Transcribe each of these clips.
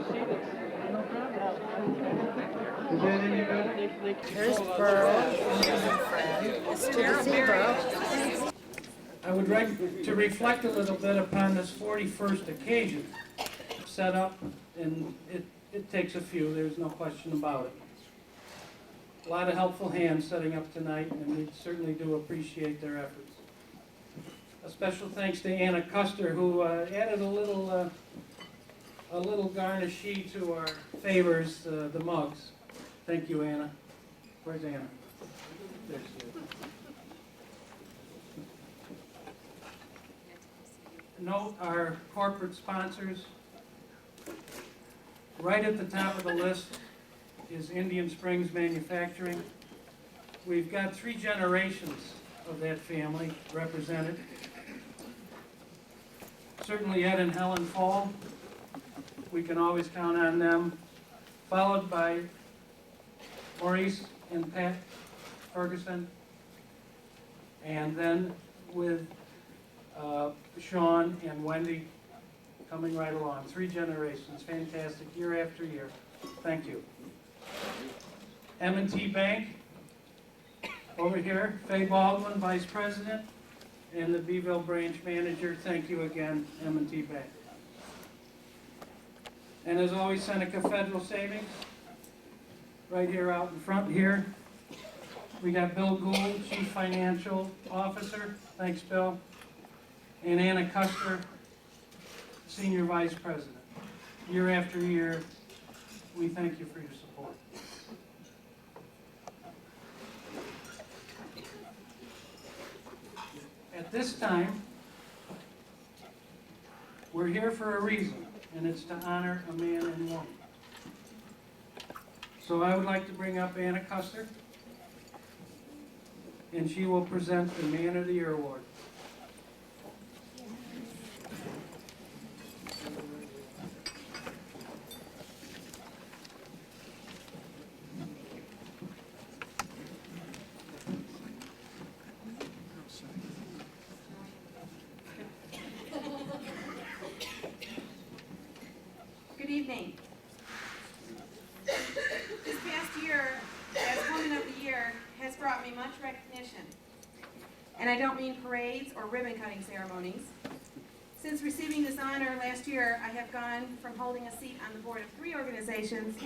Is that any better? There's Burl. It's good to see Burl. I would like to reflect a little bit upon this 41st occasion set up, and it takes a few, there's no question about it. A lot of helpful hands setting up tonight, and we certainly do appreciate their efforts. A special thanks to Anna Custer, who added a little garnishee to our favors, the mugs. Thank you, Anna. Where's Anna? There she is. Note our corporate sponsors. Right at the top of the list is Indian Springs Manufacturing. We've got 3 generations of that family represented. Certainly Ed and Helen Fall, we can always count on them, followed by Maurice and Pat Ferguson, and then with Sean and Wendy coming right along. 3 generations, fantastic, year after year. Thank you. M&T Bank, over here, Faye Baldwin, Vice President, and the Beeville Branch Manager. Thank you again, M&T Bank. And as always, Seneca Federal Savings, right here out in front here. We got Bill Gould, Chief Financial Officer. Thanks, Bill. And Anna Custer, Senior Vice President. Year after year, we thank you for your support. At this time, we're here for a reason, and it's to honor a man and woman. So I would like to bring up Anna Custer, and she will present the Man of the Year Award. Good evening. This past year, as Woman of the Year, has brought me much recognition. And I don't mean parades or ribbon-cutting ceremonies. Since receiving this honor last year, I have gone from holding a seat on the board of 3 organizations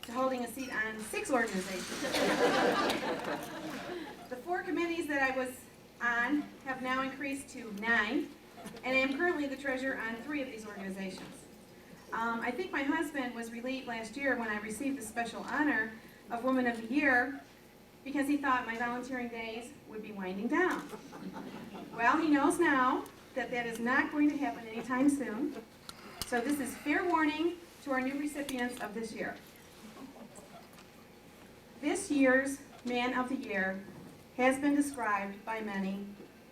to holding a seat on 6 organizations. The 4 committees that I was on have now increased to 9, and I am currently the treasurer on 3 of these organizations. I think my husband was relieved last year when I received the special honor of Woman of the Year because he thought my volunteering days would be winding down. Well, he knows now that that is not going to happen anytime soon. So this is fair warning to our new recipients of this year. This year's Man of the Year has been described by many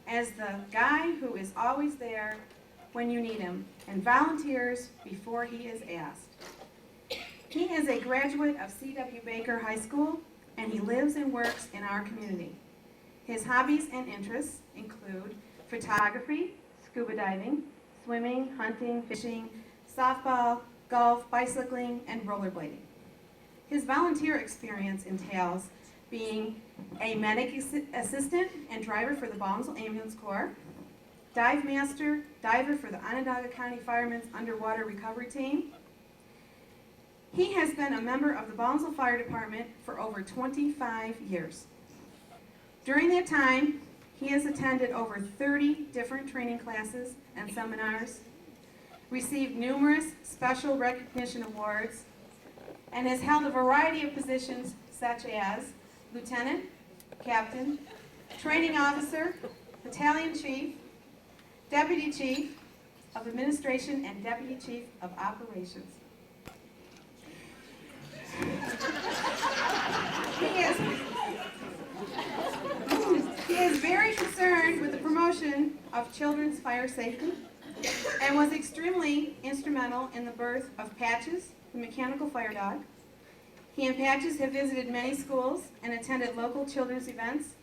as the guy who is always there when you need him and volunteers before he is asked. He is a graduate of C.W. Baker High School, and he lives and works in our community. His hobbies and interests include photography, scuba diving, swimming, hunting, fishing, softball, golf, bicycling, and rollerblading. His volunteer experience entails being a medic assistant and driver for the Baldwinsville Ambulance Corps, dive master, diver for the Onondaga County Firemen's Underwater Recovery Team. He has been a member of the Baldwinsville Fire Department for over 25 years. During that time, he has attended over 30 different training classes and seminars, received numerous special recognition awards, and has held a variety of positions such as lieutenant, captain, training officer, battalion chief, deputy chief of administration, and deputy chief of operations. He is very concerned with the promotion of children's fire safety and was extremely instrumental in the birth of Patches, the mechanical fire dog. He and Patches have visited many schools and attended local children's events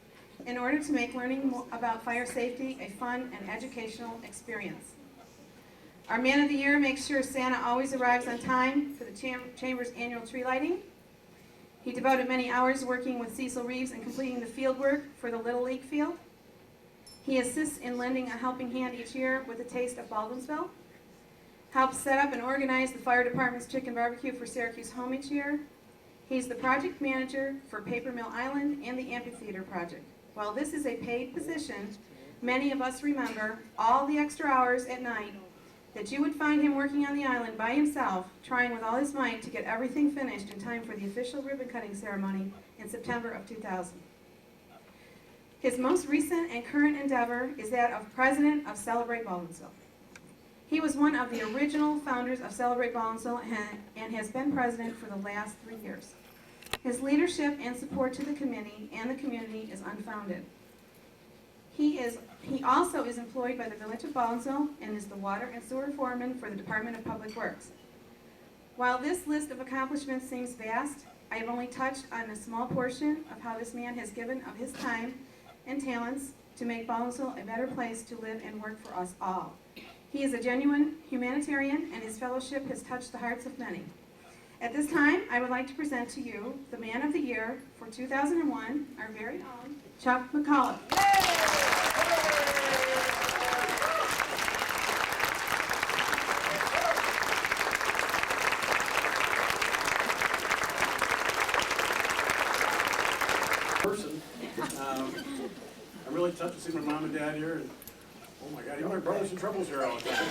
in order to make learning about fire safety a fun and educational experience. Our Man of the Year makes sure Santa always arrives on time for the Chamber's annual tree lighting. He devoted many hours working with Cecil Reeves and completing the field work for the Little League field. He assists in lending a helping hand each year with a taste of Baldwinsville. Helps set up and organize the fire department's chicken barbecue for Syracuse Home each year. He's the project manager for Paper Mill Island and the amphitheater project. While this is a paid position, many of us remember all the extra hours at night that you would find him working on the island by himself, trying with all his might to get everything finished in time for the official ribbon cutting ceremony in September of 2000. His most recent and current endeavor is that of president of Celebrate Baldwinsville. He was one of the original founders of Celebrate Baldwinsville and has been president for the last 3 years. His leadership and support to the committee and the community is unfounded. He also is employed by the Village of Baldwinsville and is the water and sewer foreman for the Department of Public Works. While this list of accomplishments seems vast, I have only touched on a small portion of how this man has given of his time and talents to make Baldwinsville a better place to live and work for us all. He is a genuine humanitarian, and his fellowship has touched the hearts of many. At this time, I would like to present to you the Man of the Year for 2001, our very own Chuck McAuliffe. Person. I'm really touched to see my mom and dad here, and oh my God, even my brothers and troubles here all the time.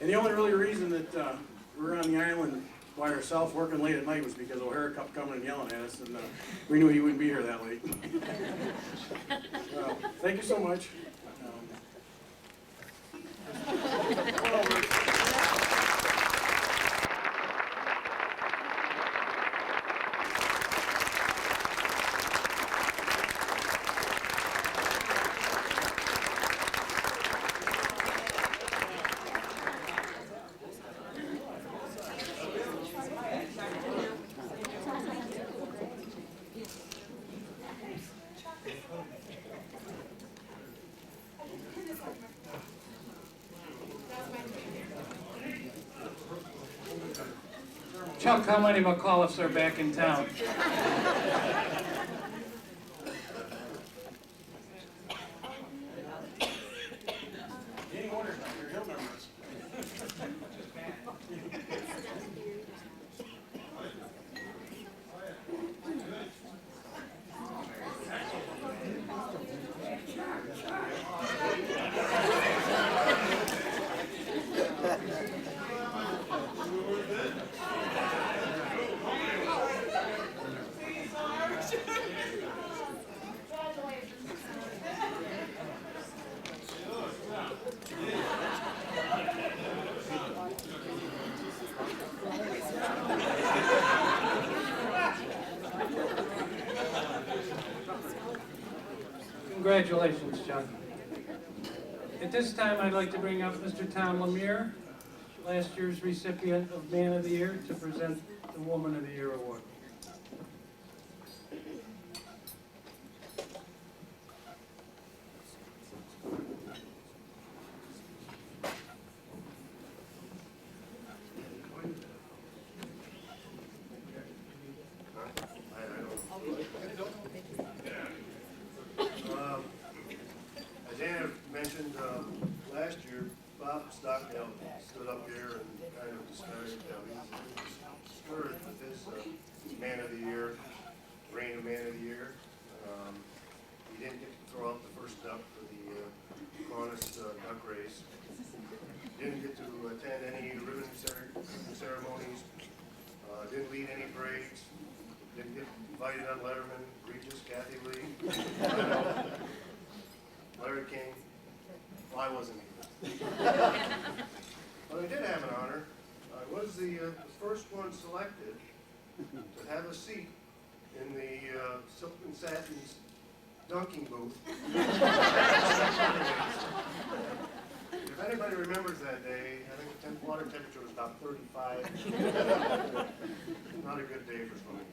And the only really reason that we were on the island by ourselves working late at night was because O'Hara kept coming and yelling at us, and we knew he wouldn't be here that late. Thank you so much. Chuck, how many McAuliffes are back in town? Any orders out here, he'll remember us. Congratulations, Chuck. At this time, I'd like to bring up Mr. Tom Lemire, last year's recipient of Man of the Year, to present the Woman of the Year award. As Anna mentioned, last year, Bob Stockdale stood up here and kind of discouraged, he was discouraged with his Man of the Year, reign of Man of the Year. He didn't get to throw out the first duck for the Kiwanis duck race. Didn't get to attend any ribbon ceremonies. Didn't lead any parades. Didn't get invited on Letterman, Regis, Kathy Lee, Larry King. Well, I wasn't either. But I did have an honor. I was the first one selected to have a seat in the silk and satin dunking booth. If anybody remembers that day, I think the water temperature was about 35. Not a good day for swimming.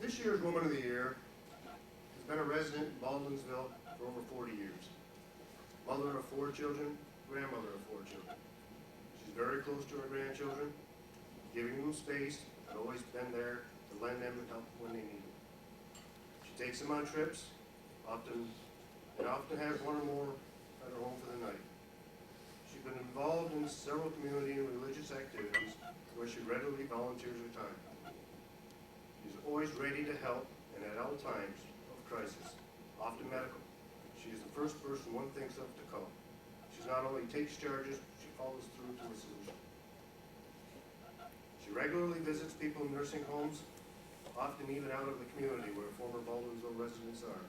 This year's Woman of the Year been a resident in Baldwinsville for over 40 years. Mother of 4 children, grandmother of 4 children. She's very close to her grandchildren, giving them space, and always been there to lend them and help when they need it. She takes them on trips, often has one or more at her home for the night. She's been involved in several community and religious activities where she readily volunteers her time. She's always ready to help and at all times of crisis, often medical. She is the first person one thinks of to call. She not only takes charges, she follows through to a solution. She regularly visits people in nursing homes, often even out of the community where former Baldwinsville residents are.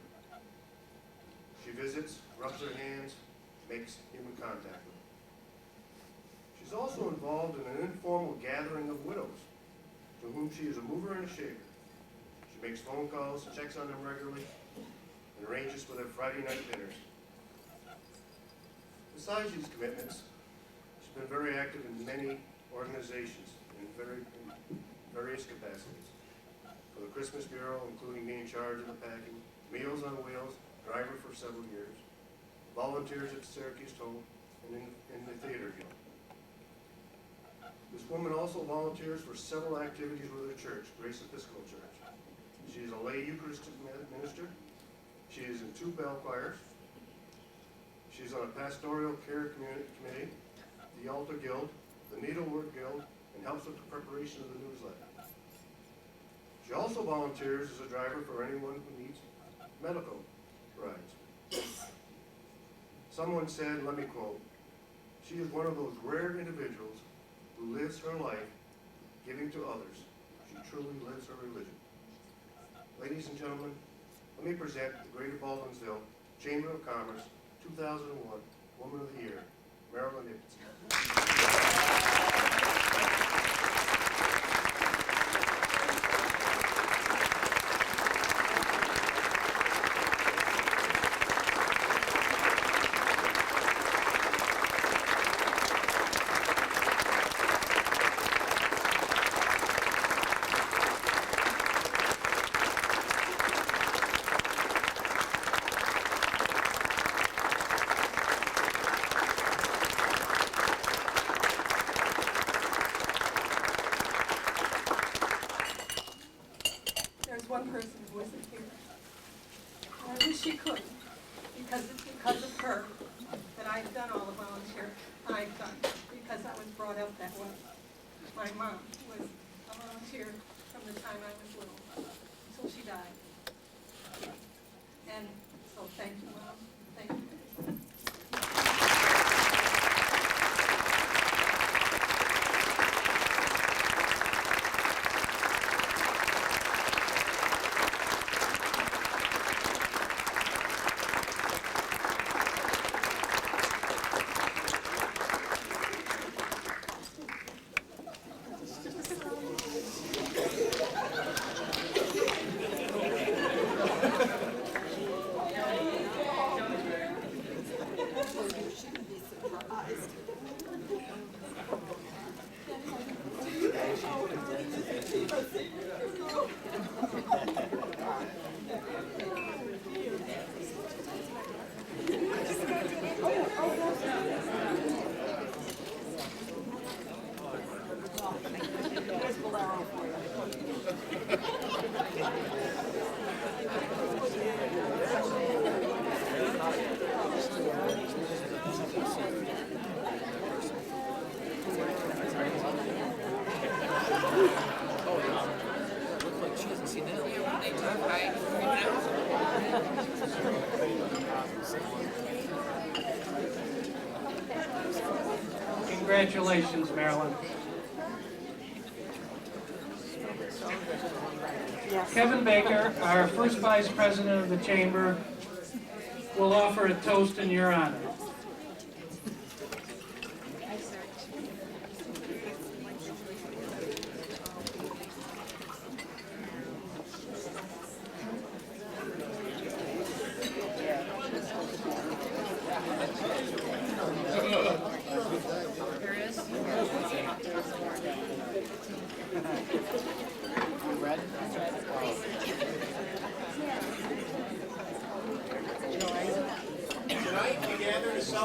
She visits, rubs her hands, makes human contact with them. She's also involved in an informal gathering of widows, to whom she is a mover and a shaker. She makes phone calls, checks on them regularly, and arranges for their Friday night dinners. Besides these commitments, she's been very active in many organizations in various capacities. For the Christmas Bureau, including being in charge of the packing, Meals on Wheels, driver for several years, volunteers at the Syracuse Home, and in the Theater Guild. This woman also volunteers for several activities with her church, Grace Episcopal Church. She is a lay Eucharistic minister. She is in 2 bell choirs. She's on a pastoral care committee, the Altar Guild, the Needlework Guild, and helps with the preparation of the newsletter. She also volunteers as a driver for anyone who needs medical rides. Someone said, let me quote, "She is one of those rare individuals who lives her life giving to others. She truly lives her religion." Ladies and gentlemen, let me present the Greater Baldwinsville Chamber of Commerce 2001 Woman of the Year, Marilyn Dickinson. There's one person who isn't here. And I wish she could, because it's because of her that I've done all the volunteer I've done, because I was brought up that way. My mom was a volunteer from the time I was little, until she died. And so thank you, Mom. Thank you. Congratulations, Marilyn. Kevin Baker, our first vice president of the chamber, will offer a toast in your honor.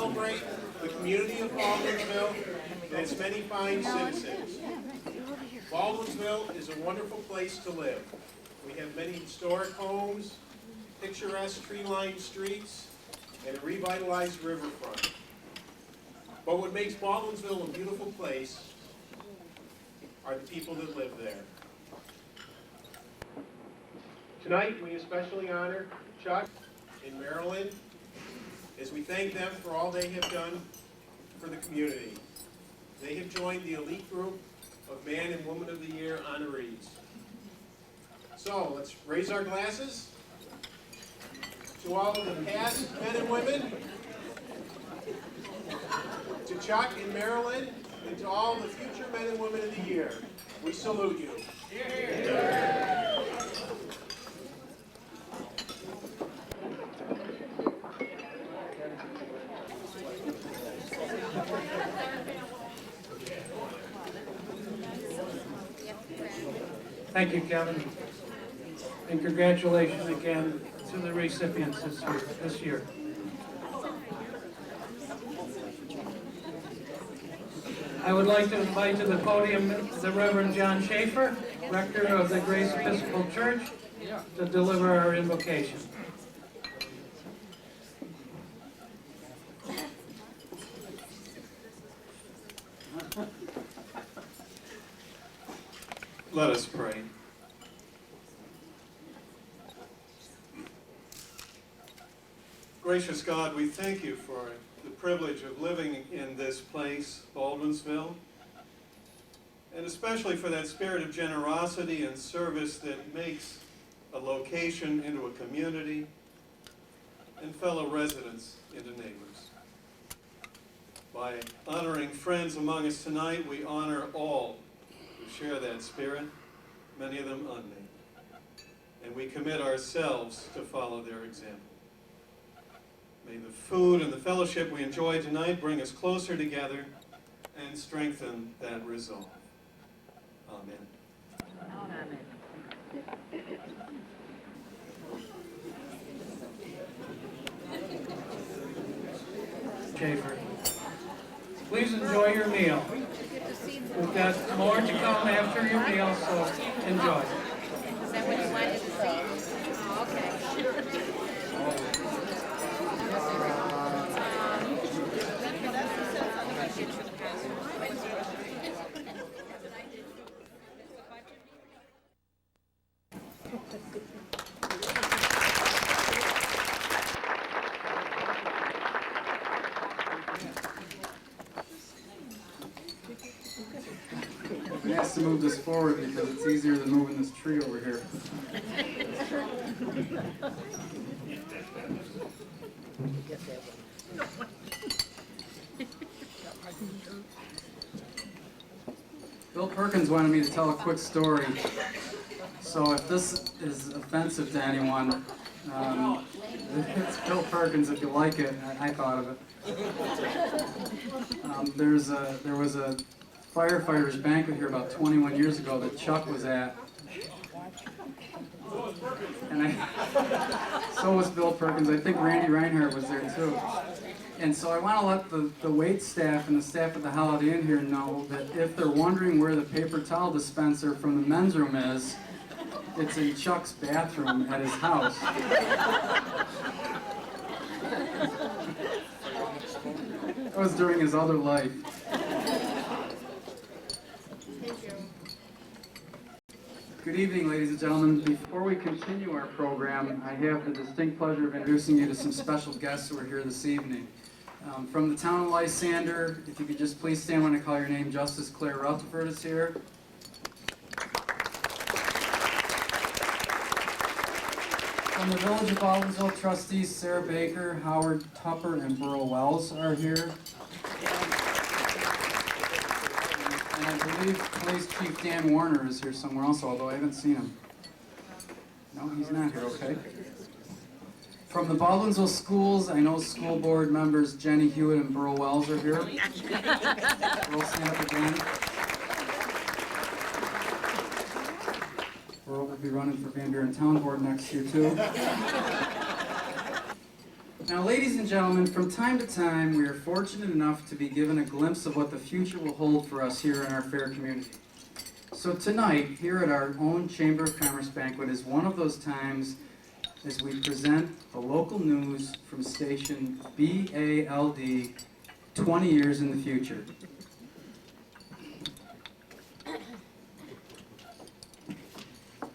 celebrate the community of Baldwinsville and its many fine citizens. Baldwinsville is a wonderful place to live. We have many historic homes, picturesque tree-lined streets, and a revitalized riverfront. But what makes Baldwinsville a beautiful place are the people that live there. Tonight, we especially honor Chuck in Maryland as we thank them for all they have done for the community. They have joined the elite group of Man and Woman of the Year honorees. So, let's raise our glasses to all of the past men and women, to Chuck in Maryland, and to all the future men and women of the year. We salute you. Thank you, Kevin. And congratulations again to the recipients this year. I would like to invite to the podium the Reverend John Schaefer, rector of the Grace Episcopal Church, to deliver our invocation. Let us pray. Gracious God, we thank you for the privilege of living in this place, Baldwinsville, and especially for that spirit of generosity and service that makes a location into a community and fellow residents into neighbors. By honoring friends among us tonight, we honor all who share that spirit, many of them unnamed, and we commit ourselves to follow their example. May the food and the fellowship we enjoy tonight bring us closer together and strengthen that resolve. Amen. Schaefer, please enjoy your meal. We've got more to come after your meal, so enjoy. Is that what you wanted to see? Oh, okay. I've been asked to move this forward because it's easier than moving this tree over here. Bill Perkins wanted me to tell a quick story. So if this is offensive to anyone, it's Bill Perkins if you like it. I thought of it. There was a firefighters banquet here about 21 years ago that Chuck was at. And so was Bill Perkins. I think Randy Reinhardt was there too. And so I want to let the wait staff and the staff at the Holiday Inn here know that if they're wondering where the paper towel dispenser from the men's room is, it's in Chuck's bathroom at his house. That was during his other life. Good evening, ladies and gentlemen. Before we continue our program, I have the distinct pleasure of introducing you to some special guests who are here this evening. From the town of Lysander, if you could just please stand when I call your name. Justice Claire Rutherford is here. From the Village of Baldwinsville, trustees Sarah Baker, Howard Tupper, and Burl Wells are here. And I believe Police Chief Dan Warner is here somewhere also, although I haven't seen him. No, he's not here, okay. From the Baldwinsville Schools, I know school board members Jenny Hewitt and Burl Wells are here. Burl, stand up again. Burl will be running for Van Buren Town Board next year, too. Now, ladies and gentlemen, from time to time, we are fortunate enough to be given a glimpse of what the future will hold for us here in our fair community. So tonight, here at our own Chamber of Commerce banquet is one of those times as we present the local news from station BALD 20 years in the future.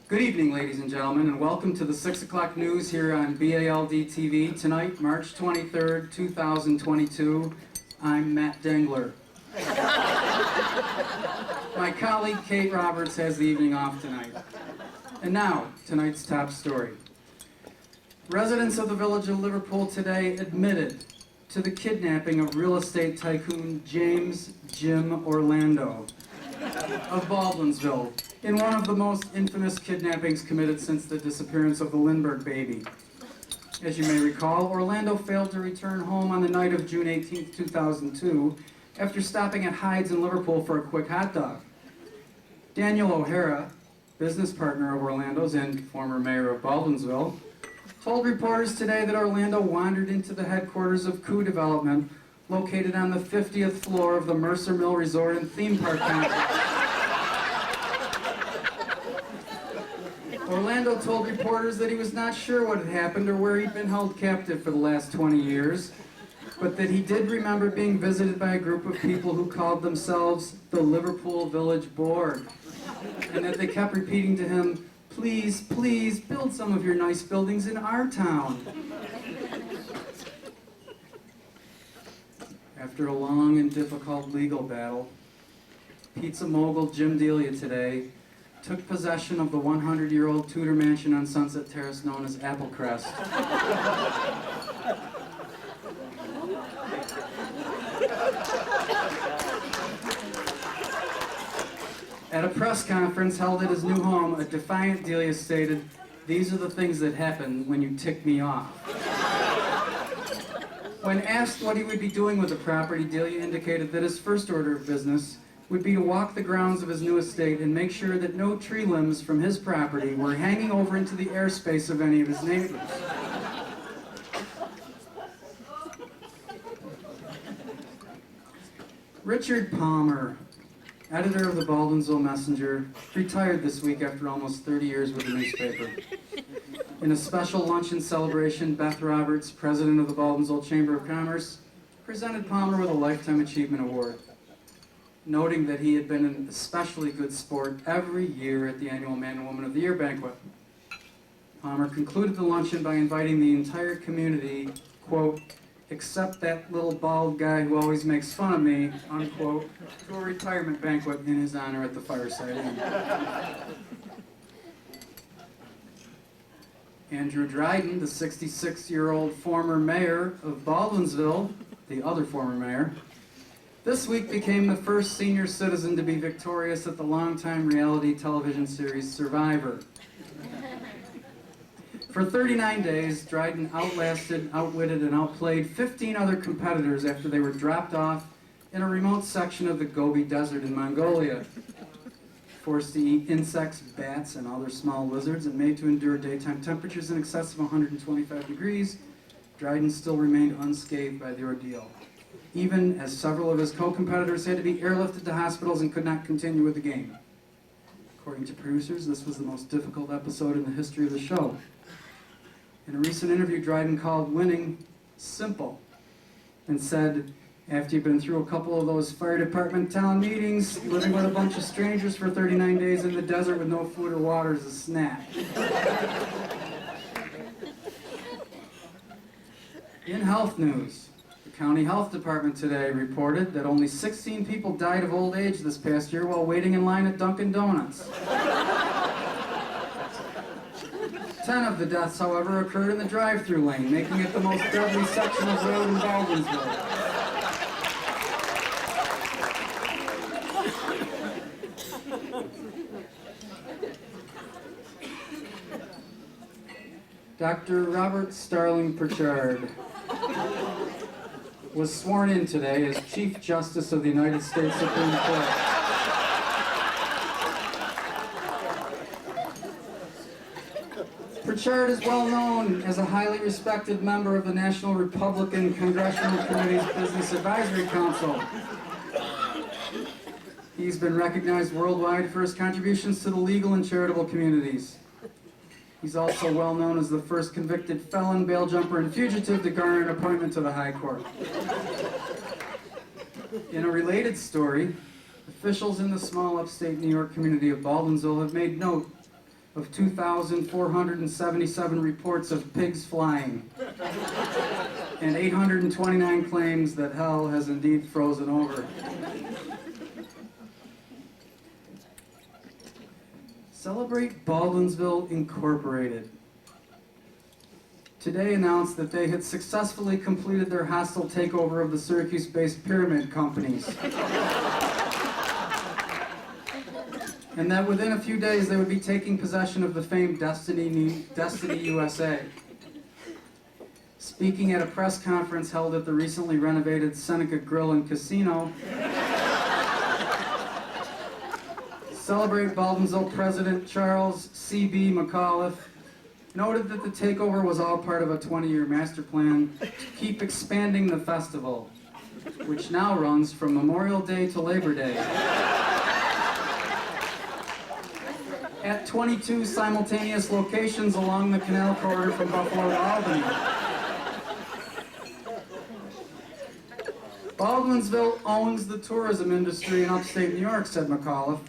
Good evening, ladies and gentlemen, and welcome to the 6 o'clock news here on BALD TV. Tonight, March 23rd, 2022, I'm Matt Dengler. My colleague Kate Roberts has the evening off tonight. And now, tonight's top story. Residents of the village of Liverpool today admitted to the kidnapping of real estate tycoon James Jim Orlando of Baldwinsville in one of the most infamous kidnappings committed since the disappearance of the Lindbergh baby. As you may recall, Orlando failed to return home on the night of June 18, 2002, after stopping at Hyde's in Liverpool for a quick hot dog. Daniel O'Hara, business partner of Orlando's and former mayor of Baldwinsville, told reporters today that Orlando wandered into the headquarters of Coup Development, located on the 50th floor of the Mercer Mill Resort and Theme Park complex. Orlando told reporters that he was not sure what had happened or where he'd been held captive for the last 20 years, but that he did remember being visited by a group of people who called themselves the Liverpool Village Board, and that they kept repeating to him, "Please, please, build some of your nice buildings in our town." After a long and difficult legal battle, pizza mogul Jim Delia today took possession of the 100-year-old Tudor mansion on Sunset Terrace known as Applecrest. At a press conference held at his new home, a defiant Delia stated, "These are the things that happen when you tick me off." When asked what he would be doing with the property, Delia indicated that his first order of business would be to walk the grounds of his new estate and make sure that no tree limbs from his property were hanging over into the airspace of any of his neighbors. Richard Palmer, editor of the Baldwinsville Messenger, retired this week after almost 30 years with the newspaper. In a special luncheon celebration, Beth Roberts, president of the Baldwinsville Chamber of Commerce, presented Palmer with a Lifetime Achievement Award, noting that he had been an especially good sport every year at the annual Man and Woman of the Year banquet. Palmer concluded the luncheon by inviting the entire community, quote, "except that little bald guy who always makes fun of me," unquote, to a retirement banquet in his honor at the Fireside Inn. Andrew Dryden, the 66-year-old former mayor of Baldwinsville, the other former mayor, this week became the first senior citizen to be victorious at the longtime reality television series Survivor. For 39 days, Dryden outlasted, outwitted, and outplayed 15 other competitors after they were dropped off in a remote section of the Gobi Desert in Mongolia. Forced to eat insects, bats, and other small lizards, and made to endure daytime temperatures in excess of 125 degrees, Dryden still remained unscathed by the ordeal, even as several of his co-competitors had to be airlifted to hospitals and could not continue with the game. According to producers, this was the most difficult episode in the history of the show. In a recent interview, Dryden called winning simple and said, "After you've been through a couple of those fire department town meetings, living with a bunch of strangers for 39 days in the desert with no food or water is a snack." In health news, the county health department today reported that only 16 people died of old age this past year while waiting in line at Dunkin' Donuts. 10 of the deaths, however, occurred in the drive-through lane, making it the most deadly section of road in Baldwinsville. Dr. Robert Starling Pritchard was sworn in today as Chief Justice of the United States Supreme Court. Pritchard is well known as a highly respected member of the National Republican Congressional Committee's Business Advisory Council. He's been recognized worldwide for his contributions to the legal and charitable communities. He's also well known as the first convicted felon, bail jumper, and fugitive to garner an appointment to the High Court. In a related story, officials in the small upstate New York community of Baldwinsville have made note of 2,477 reports of pigs flying and 829 claims that hell has indeed frozen over. Celebrate Baldwinsville Incorporated today announced that they had successfully completed their hostile takeover of the Syracuse-based pyramid companies. And that within a few days they would be taking possession of the famed Destiny USA. Speaking at a press conference held at the recently renovated Seneca Grill and Casino, Celebrate Baldwinsville President Charles C.B. McAuliffe noted that the takeover was all part of a 20-year master plan to keep expanding the festival, which now runs from Memorial Day to Labor Day, at 22 simultaneous locations along the canal corridor from Buffalo to Albany. Baldwinsville owns the tourism industry in upstate New York, said McAuliffe.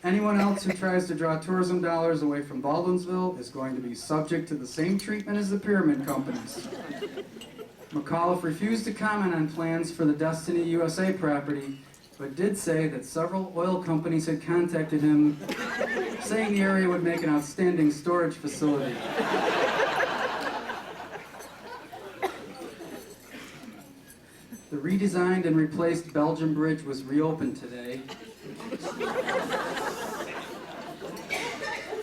Anyone else who tries to draw tourism dollars away from Baldwinsville is going to be subject to the same treatment as the pyramid companies. McAuliffe refused to comment on plans for the Destiny USA property, but did say that several oil companies had contacted him, saying the area would make an outstanding storage facility. The redesigned and replaced Belgian Bridge was reopened today.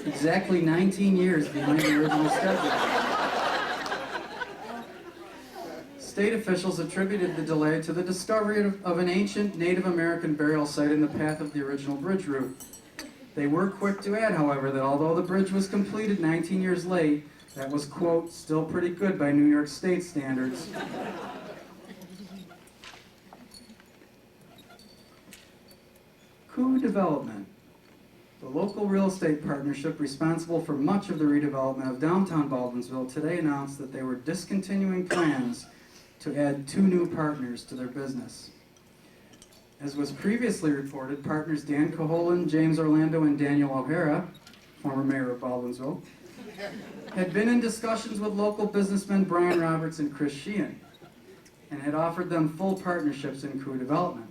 Exactly 19 years behind the original schedule. State officials attributed the delay to the discovery of an ancient Native American burial site in the path of the original bridge route. They were quick to add, however, that although the bridge was completed 19 years late, that was, quote, still pretty good by New York State standards. Coup Development. The local real estate partnership responsible for much of the redevelopment of downtown Baldwinsville today announced that they were discontinuing plans to add 2 new partners to their business. As was previously reported, partners Dan Caholen, James Orlando, and Daniel O'Hara, former mayor of Baldwinsville, had been in discussions with local businessmen Brian Roberts and Chris Sheehan, and had offered them full partnerships in Coup Development.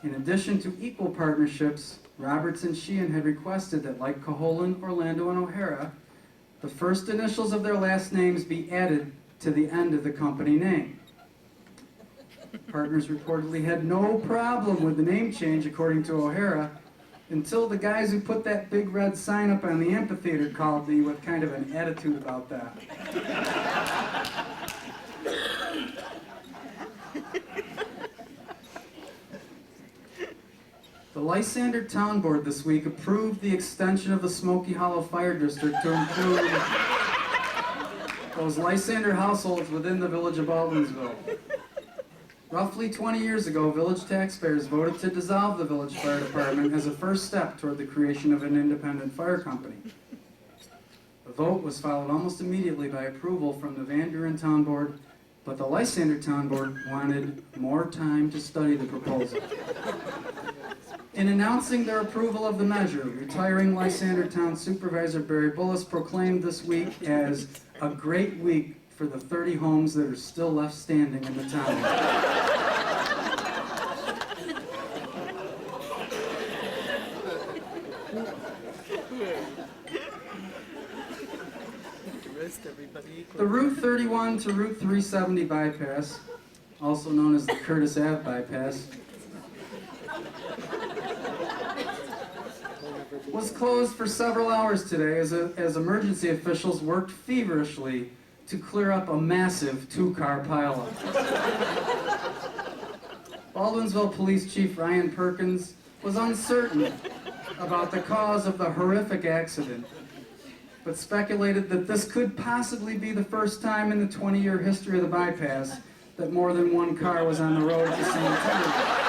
In addition to equal partnerships, Roberts and Sheehan had requested that, like Caholen, Orlando, and O'Hara, the first initials of their last names be added to the end of the company name. Partners reportedly had no problem with the name change, according to O'Hara, until the guys who put that big red sign up on the amphitheater called me with kind of an attitude about that. The Lysander Town Board this week approved the extension of the Smoky Hollow Fire District to include those Lysander households within the village of Baldwinsville. Roughly 20 years ago, village taxpayers voted to dissolve the village fire department as a first step toward the creation of an independent fire company. The vote was followed almost immediately by approval from the Van Buren Town Board, but the Lysander Town Board wanted more time to study the proposal. In announcing their approval of the measure, retiring Lysander Town Supervisor Barry Bullis proclaimed this week as a great week for the 30 homes that are still left standing in the town. The Route 31 to Route 370 bypass, also known as the Curtis Ave bypass, was closed for several hours today as emergency officials worked feverishly to clear up a massive 2-car pileup. Baldwinsville Police Chief Ryan Perkins was uncertain about the cause of the horrific accident, but speculated that this could possibly be the first time in the 20-year history of the bypass that more than one car was on the road at the same time.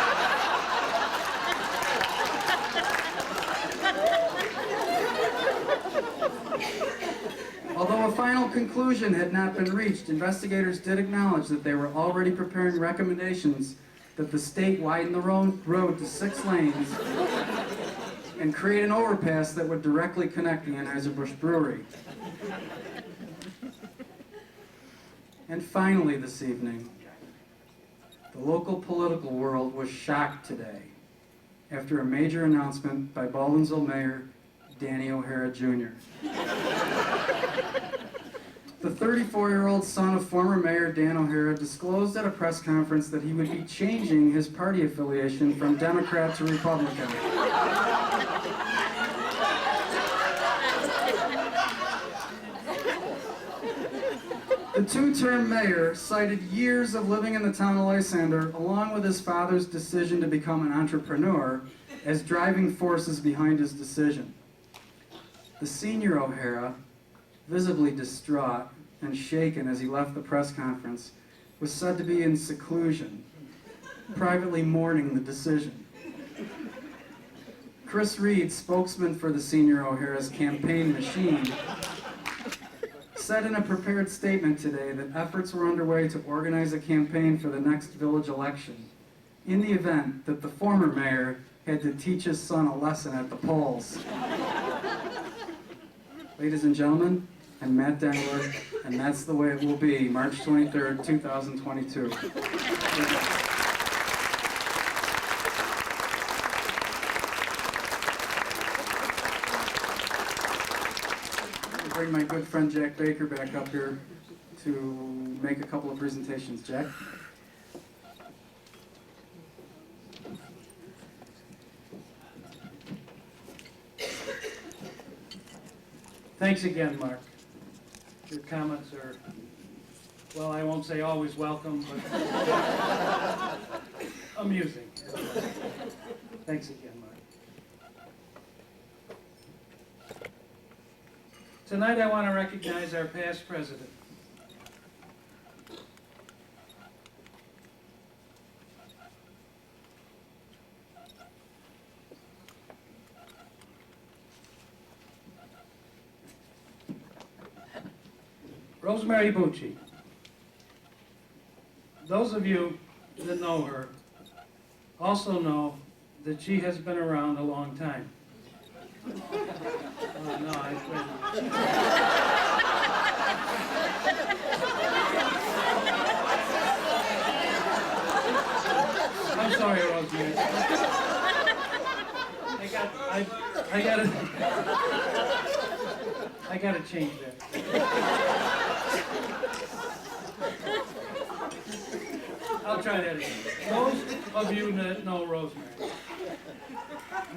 Although a final conclusion had not been reached, investigators did acknowledge that they were already preparing recommendations that the state widen the road to 6 lanes and create an overpass that would directly connect the Anheuser-Busch Brewery. And finally this evening, the local political world was shocked today after a major announcement by Baldwinsville Mayor Danny O'Hara Jr. The 34-year-old son of former Mayor Dan O'Hara disclosed at a press conference that he would be changing his party affiliation from Democrat to Republican. The two-term mayor cited years of living in the town of Lysander, along with his father's decision to become an entrepreneur, as driving forces behind his decision. The senior O'Hara, visibly distraught and shaken as he left the press conference, was said to be in seclusion, privately mourning the decision. Chris Reed, spokesman for the senior O'Hara's campaign machine, said in a prepared statement today that efforts were underway to organize a campaign for the next village election in the event that the former mayor had to teach his son a lesson at the polls. Ladies and gentlemen, I'm Matt Dengler, and that's the way it will be, March 23rd, 2022. I'll bring my good friend Jack Baker back up here to make a couple of presentations. Jack? Thanks again, Mark. Your comments are, well, I won't say always welcome, but amusing. Thanks again, Mark. Tonight I want to recognize our past president. Rosemary Bucci. Those of you that know her also know that she has been around a long time. Oh, no, I'm sorry, Rosemary. I gotta change that. I'll try that again. Those of you that know Rosemary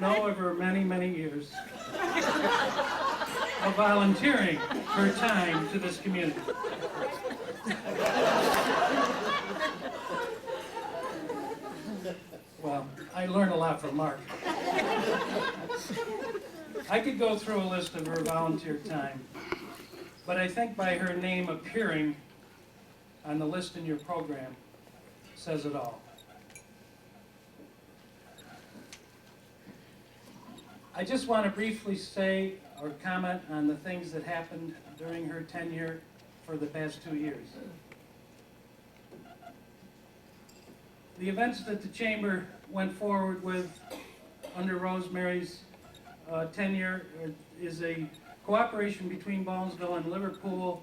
know of her many, many years of volunteering her time to this community. Well, I learned a lot from Mark. I could go through a list of her volunteer time, but I think by her name appearing on the list in your program says it all. I just want to briefly say or comment on the things that happened during her tenure for the past 2 years. The events that the Chamber went forward with under Rosemary's tenure is a cooperation between Baldwinsville and Liverpool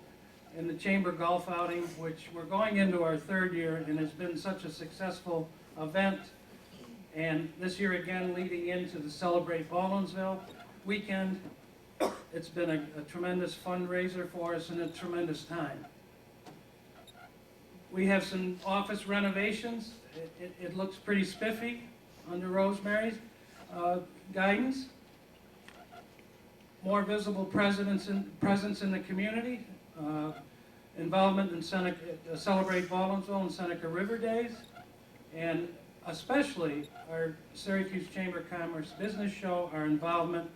in the Chamber Golf Outing, which we're going into our 3rd year, and has been such a successful event. And this year again, leading into the Celebrate Baldwinsville weekend, it's been a tremendous fundraiser for us and a tremendous time. We have some office renovations. It looks pretty spiffy under Rosemary's guidance. More visible presence in the community. Involvement in Celebrate Baldwinsville and Seneca River Days, and especially our Syracuse Chamber of Commerce Business Show, our involvement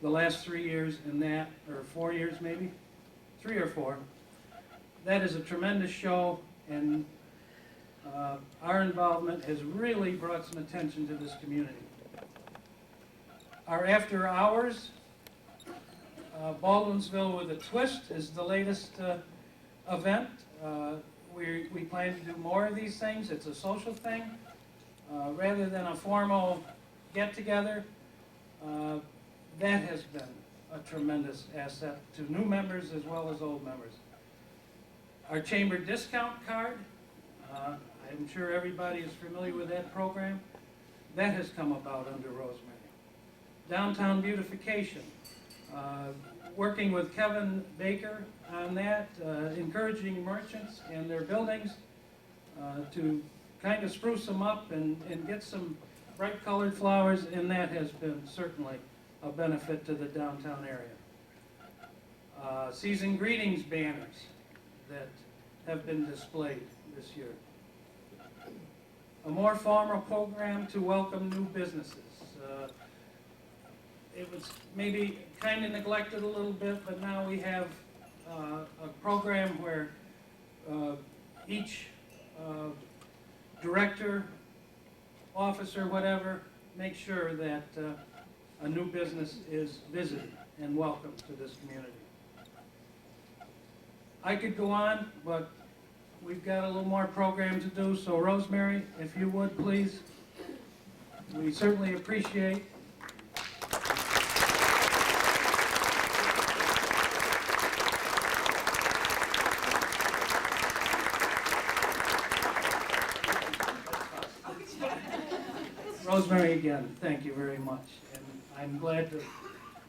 the last 3 years in that, or 4 years maybe, 3 or 4. That is a tremendous show, and our involvement has really brought some attention to this community. Our after hours, Baldwinsville with a Twist is the latest event. We plan to do more of these things. It's a social thing. Rather than a formal get-together, that has been a tremendous asset to new members as well as old members. Our chamber discount card, I'm sure everybody is familiar with that program. That has come about under Rosemary. Downtown beautification, working with Kevin Baker on that, encouraging merchants and their buildings to kind of spruce them up and get some bright colored flowers, and that has been certainly a benefit to the downtown area. Season greetings banners that have been displayed this year. A more formal program to welcome new businesses. It was maybe kind of neglected a little bit, but now we have a program where each director, officer, whatever, make sure that a new business is visited and welcomed to this community. I could go on, but we've got a little more program to do, so Rosemary, if you would, please. We certainly appreciate. Rosemary, again, thank you very much, and I'm glad to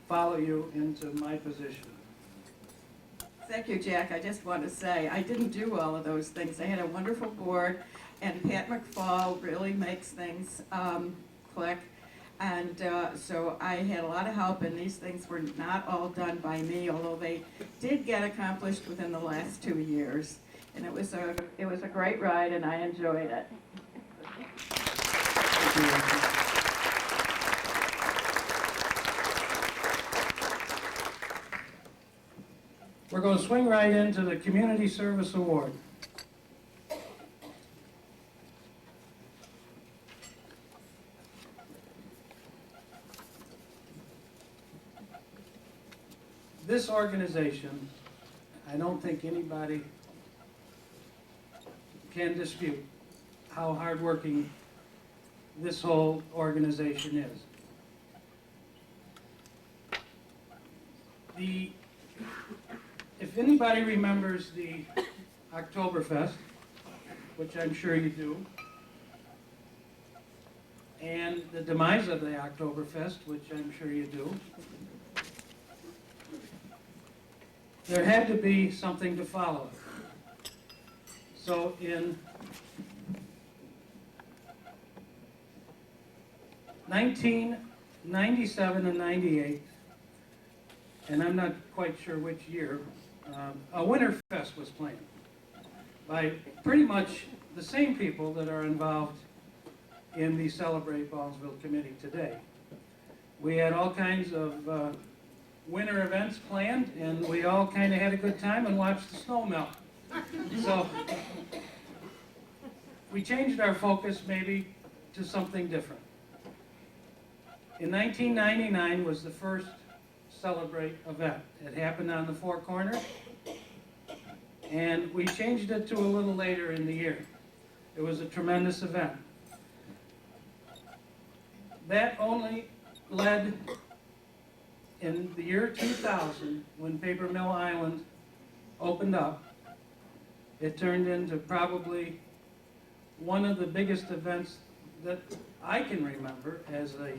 follow you into my position. Thank you, Jack. I just want to say, I didn't do all of those things. I had a wonderful board, and Pat McFall really makes things click. And so I had a lot of help, and these things were not all done by me, although they did get accomplished within the last 2 years. And it was a great ride, and I enjoyed it. We're going to swing right into the Community Service Award. This organization, I don't think anybody can dispute how hardworking this whole organization is. If anybody remembers the Oktoberfest, which I'm sure you do, and the demise of the Oktoberfest, which I'm sure you do, there had to be something to follow it. So in 1997 and 98, and I'm not quite sure which year, a Winterfest was planned by pretty much the same people that are involved in the Celebrate Baldwinsville Committee today. We had all kinds of winter events planned, and we all kind of had a good time and watched the snow melt. So we changed our focus maybe to something different. In 1999 was the first Celebrate event. It happened on the Four Corners, and we changed it to a little later in the year. It was a tremendous event. That only led in the year 2000, when Paper Mill Island opened up. It turned into probably one of the biggest events that I can remember as a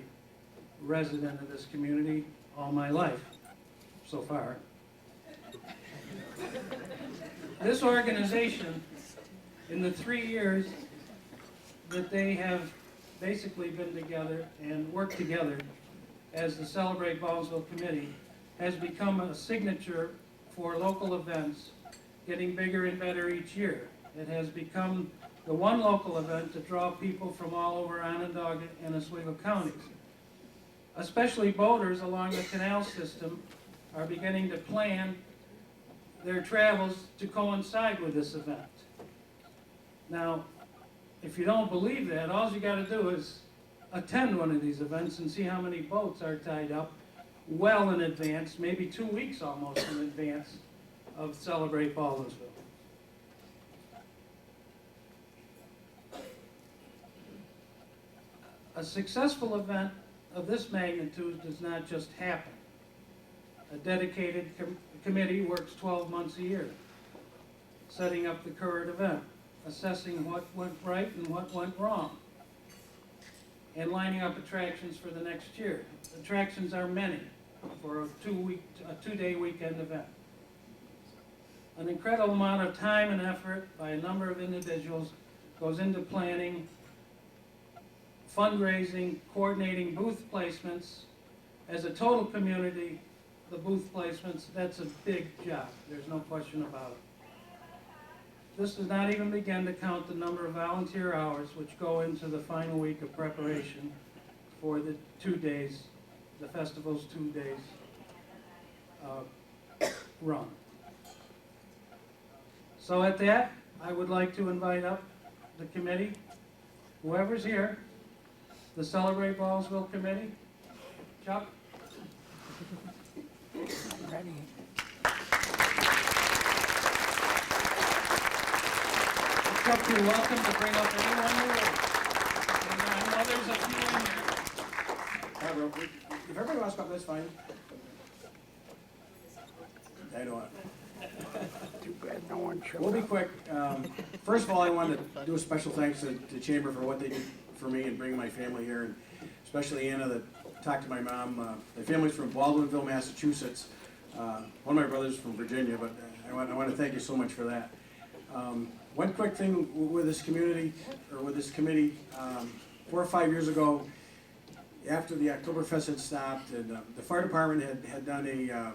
resident of this community all my life, so far. This organization, in the 3 years that they have basically been together and worked together as the Celebrate Baldwinsville Committee, has become a signature for local events, getting bigger and better each year. It has become the one local event to draw people from all over Onondaga and Oswego counties. especially boaters along the canal system, are beginning to plan their travels to coincide with this event. Now, if you don't believe that, all you gotta do is attend one of these events and see how many boats are tied up well in advance, maybe 2 weeks almost in advance of Celebrate Baldwinsville. A successful event of this magnitude does not just happen. A dedicated committee works 12 months a year, setting up the current event, assessing what went right and what went wrong, and lining up attractions for the next year. Attractions are many for a two-day weekend event. An incredible amount of time and effort by a number of individuals goes into planning, fundraising, coordinating booth placements. As a total community, the booth placements, that's a big job. There's no question about it. This does not even begin to count the number of volunteer hours which go into the final week of preparation for the 2 days, the festival's 2 days run. So at that, I would like to invite up the committee, whoever's here, the Celebrate Baldwinsville Committee. Chuck? Chuck, you're welcome to bring up anyone you want. And I know there's a few in here. All right, bro. If everybody wants to come, that's fine. I don't want. Too bad no one showed We'll be up. quick. First of all, I wanted to do a special thanks to the Chamber for what they did for me and bringing my family here, and especially Anna that talked to my mom. My family's from Baldwinsville, Massachusetts. One of my brothers from Virginia, but I want to thank you so much for that. One quick thing with this community, or with this committee, 4 or 5 years ago, after the Oktoberfest had stopped, and the fire department had done a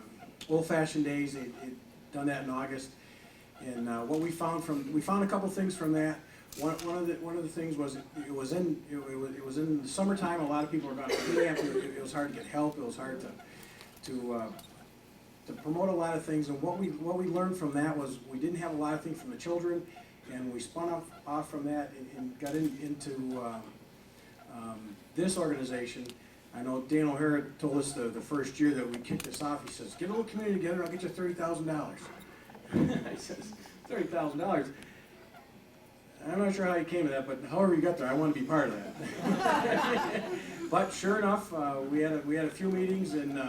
old-fashioned days. They'd done that in August, and what we found a couple things from that. One of the things was it was in the summertime. A lot of people were gone. It was hard to get help. It was hard to promote a lot of things. And what we learned from that was we didn't have a lot of things from the children, and we spun off from that and got into this organization. I know Dan O'Hara told us the first year that we kicked this off. He says, "Get a little community together. I'll get you $30,000." I says, $30,000. I'm not sure how you came to that, but however you got there, I want to be part of that. But sure enough, we had a few meetings, and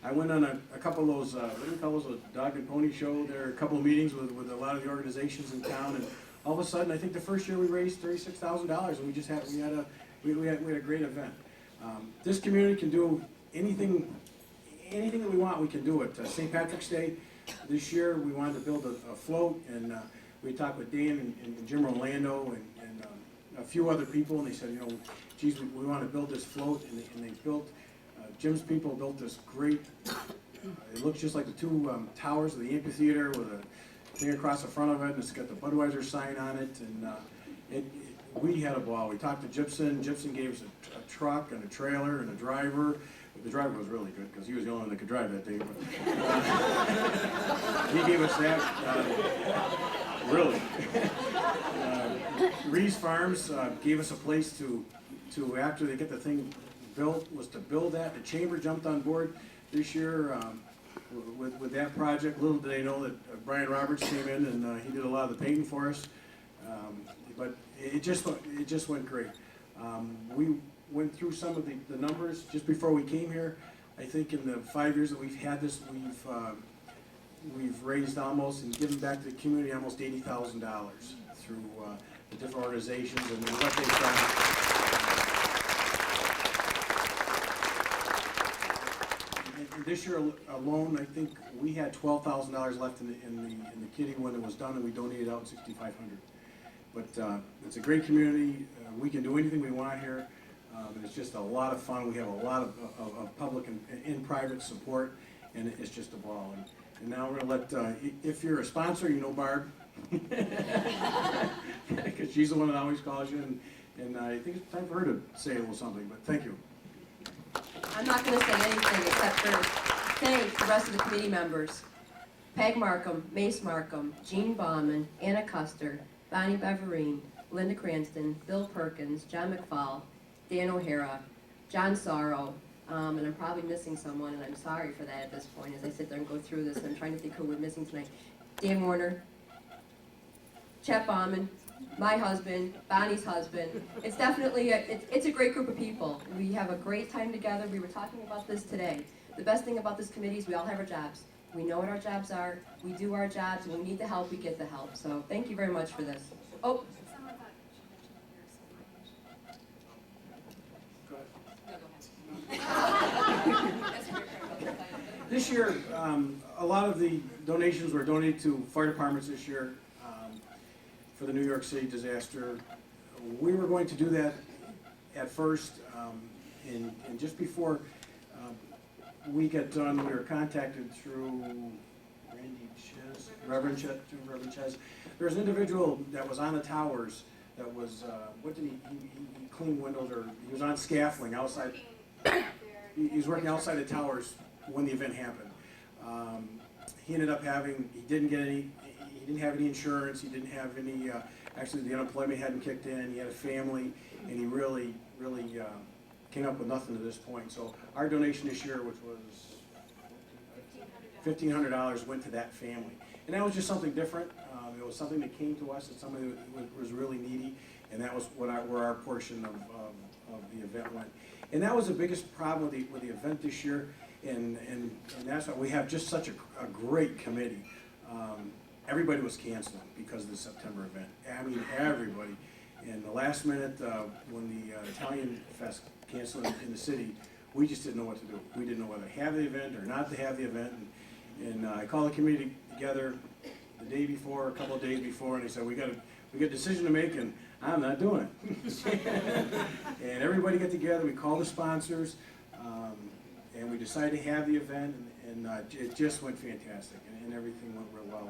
I went on a couple of those, what do you call those, a dog and pony show. There were a couple of meetings with a lot of the organizations in town, and all of a sudden, I think the first year we raised $36,000, and we had a great event. This community can do anything that we want. We can do it. St. Patrick's Day this year, we wanted to build a float, and we talked with Dan and Jim Rolando and a few other people, and they said, geez, we want to build this float, and they built. Jim's people built this great. It looks just like the two towers of the amphitheater with a thing across the front of it, and it's got the Budweiser sign on it, and we had a ball. We talked to Gibson. Gibson gave us a truck and a trailer and a driver. The driver was really good because he was the only one that could drive that day. But, he gave us that. Really. Rees Farms gave us a place to after they get the thing built, was to build that. The chamber jumped on board this year with that project. Little did they know that Brian Roberts came in and he did a lot of the painting for us. But it just went great. We went through some of the numbers just before we came here. I think in the 5 years that we've had this, we've raised almost and given back to the community almost $80,000 through the different organizations and what they've done. And this year alone, I think we had $12,000 left in the kitty when it was done, and we donated out $6,500. But it's a great community. We can do anything we want here. And it's just a lot of fun. We have a lot of public and private support, and it's just a ball. And now we're going to let, if you're a sponsor, Barb, because she's the one that always calls you, and I think it's time for her to say a little something, but thank you. I'm not gonna say anything except for thank the rest of the committee members. Peg Markham, Mace Markham, Jean Bauman, Anna Custer, Bonnie Beverine, Linda Cranston, Bill Perkins, John McFall, Dan O'Hara, John Sorrow, and I'm probably missing someone, and I'm sorry for that at this point as I sit there and go through this, and I'm trying to think who we're missing tonight. Dan Warner, Chet Bauman, my husband, Bonnie's husband. It's definitely, it's a great group of people. We have a great time together. We were talking about this today. The best thing about this committee is we all have our jobs. We know what our jobs are, we do our jobs, and we need the help, we get the help. So thank you very much for this. Oh. This year, a lot of the donations were donated to fire departments this year for the New York City disaster. We were going to do that at first, and just before we got done, we were contacted through Reverend Ches. There was an individual that was on the towers that was, what did he cleaned windows, or he was on scaffolding outside. He was working outside the towers when the event happened. He ended up having, he didn't have any insurance, he didn't have any, actually the unemployment hadn't kicked in, he had a family, and he really came up with nothing to this point. So our donation this year, which was $1,500, went to that family. And that was just something different. It was something that came to us, that somebody that was really needy, and that was where our portion of the event went. And that was the biggest problem with the event this year, and that's why we have just such a great committee. Everybody was canceling because of the September event. I mean, everybody. And the last minute, when the Italian Fest canceled in the city, we just didn't know what to do. We didn't know whether to have the event or not to have the event. And I called the committee together the day before, a couple of days before, and they said, we got a decision to make, and I'm not doing it. And everybody got together, we called the sponsors, and we decided to have the event, and it just went fantastic, and everything went real well,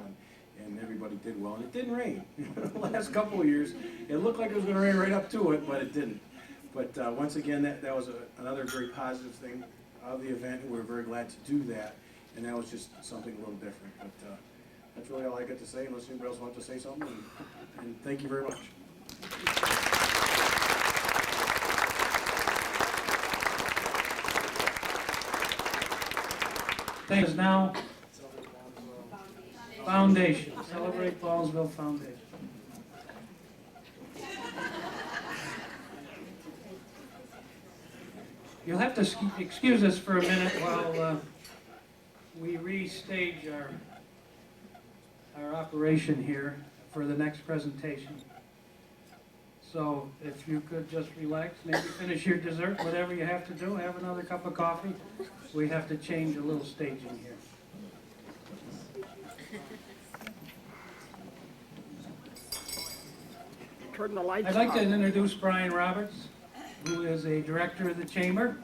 and everybody did well, and it didn't rain. The last couple of years, it looked like it was going to rain right up to it, but it didn't. But once again, that was another very positive thing of the event, and we were very glad to do that, and that was just something a little different. But that's really all I got to say, unless anybody else wants to say something, and thank you very much. Thanks. Now, Foundation, Celebrate Baldwinsville Foundation. You'll have to excuse us for a minute while we restage our operation here for the next presentation. So if you could just relax, maybe finish your dessert, whatever you have to do, have another cup of coffee. We have to change a little staging here. Turn the lights I'd like to on. introduce Brian Roberts, who is a director of the Chamber,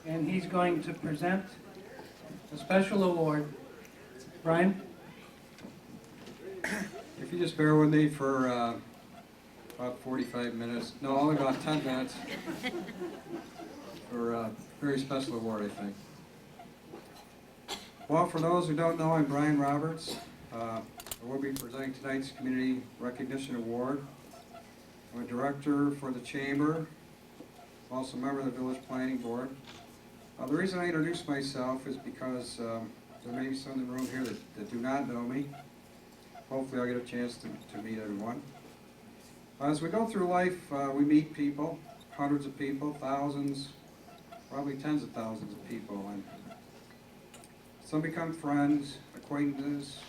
and he's going to present a special award. Brian? If you just bear with me for about 45 minutes, no, only about 10 minutes, for a very special award, I think. Well, for those who don't know, I'm Brian Roberts. I will be presenting tonight's Community Recognition Award. I'm a director for the Chamber. I'm also a member of the Village Planning Board. The reason I introduce myself is because there may be some in the room here that do not know me. Hopefully I'll get a chance to meet everyone. As we go through life, we meet people, hundreds of people, thousands, probably tens of thousands of people. And some become friends, acquaintances,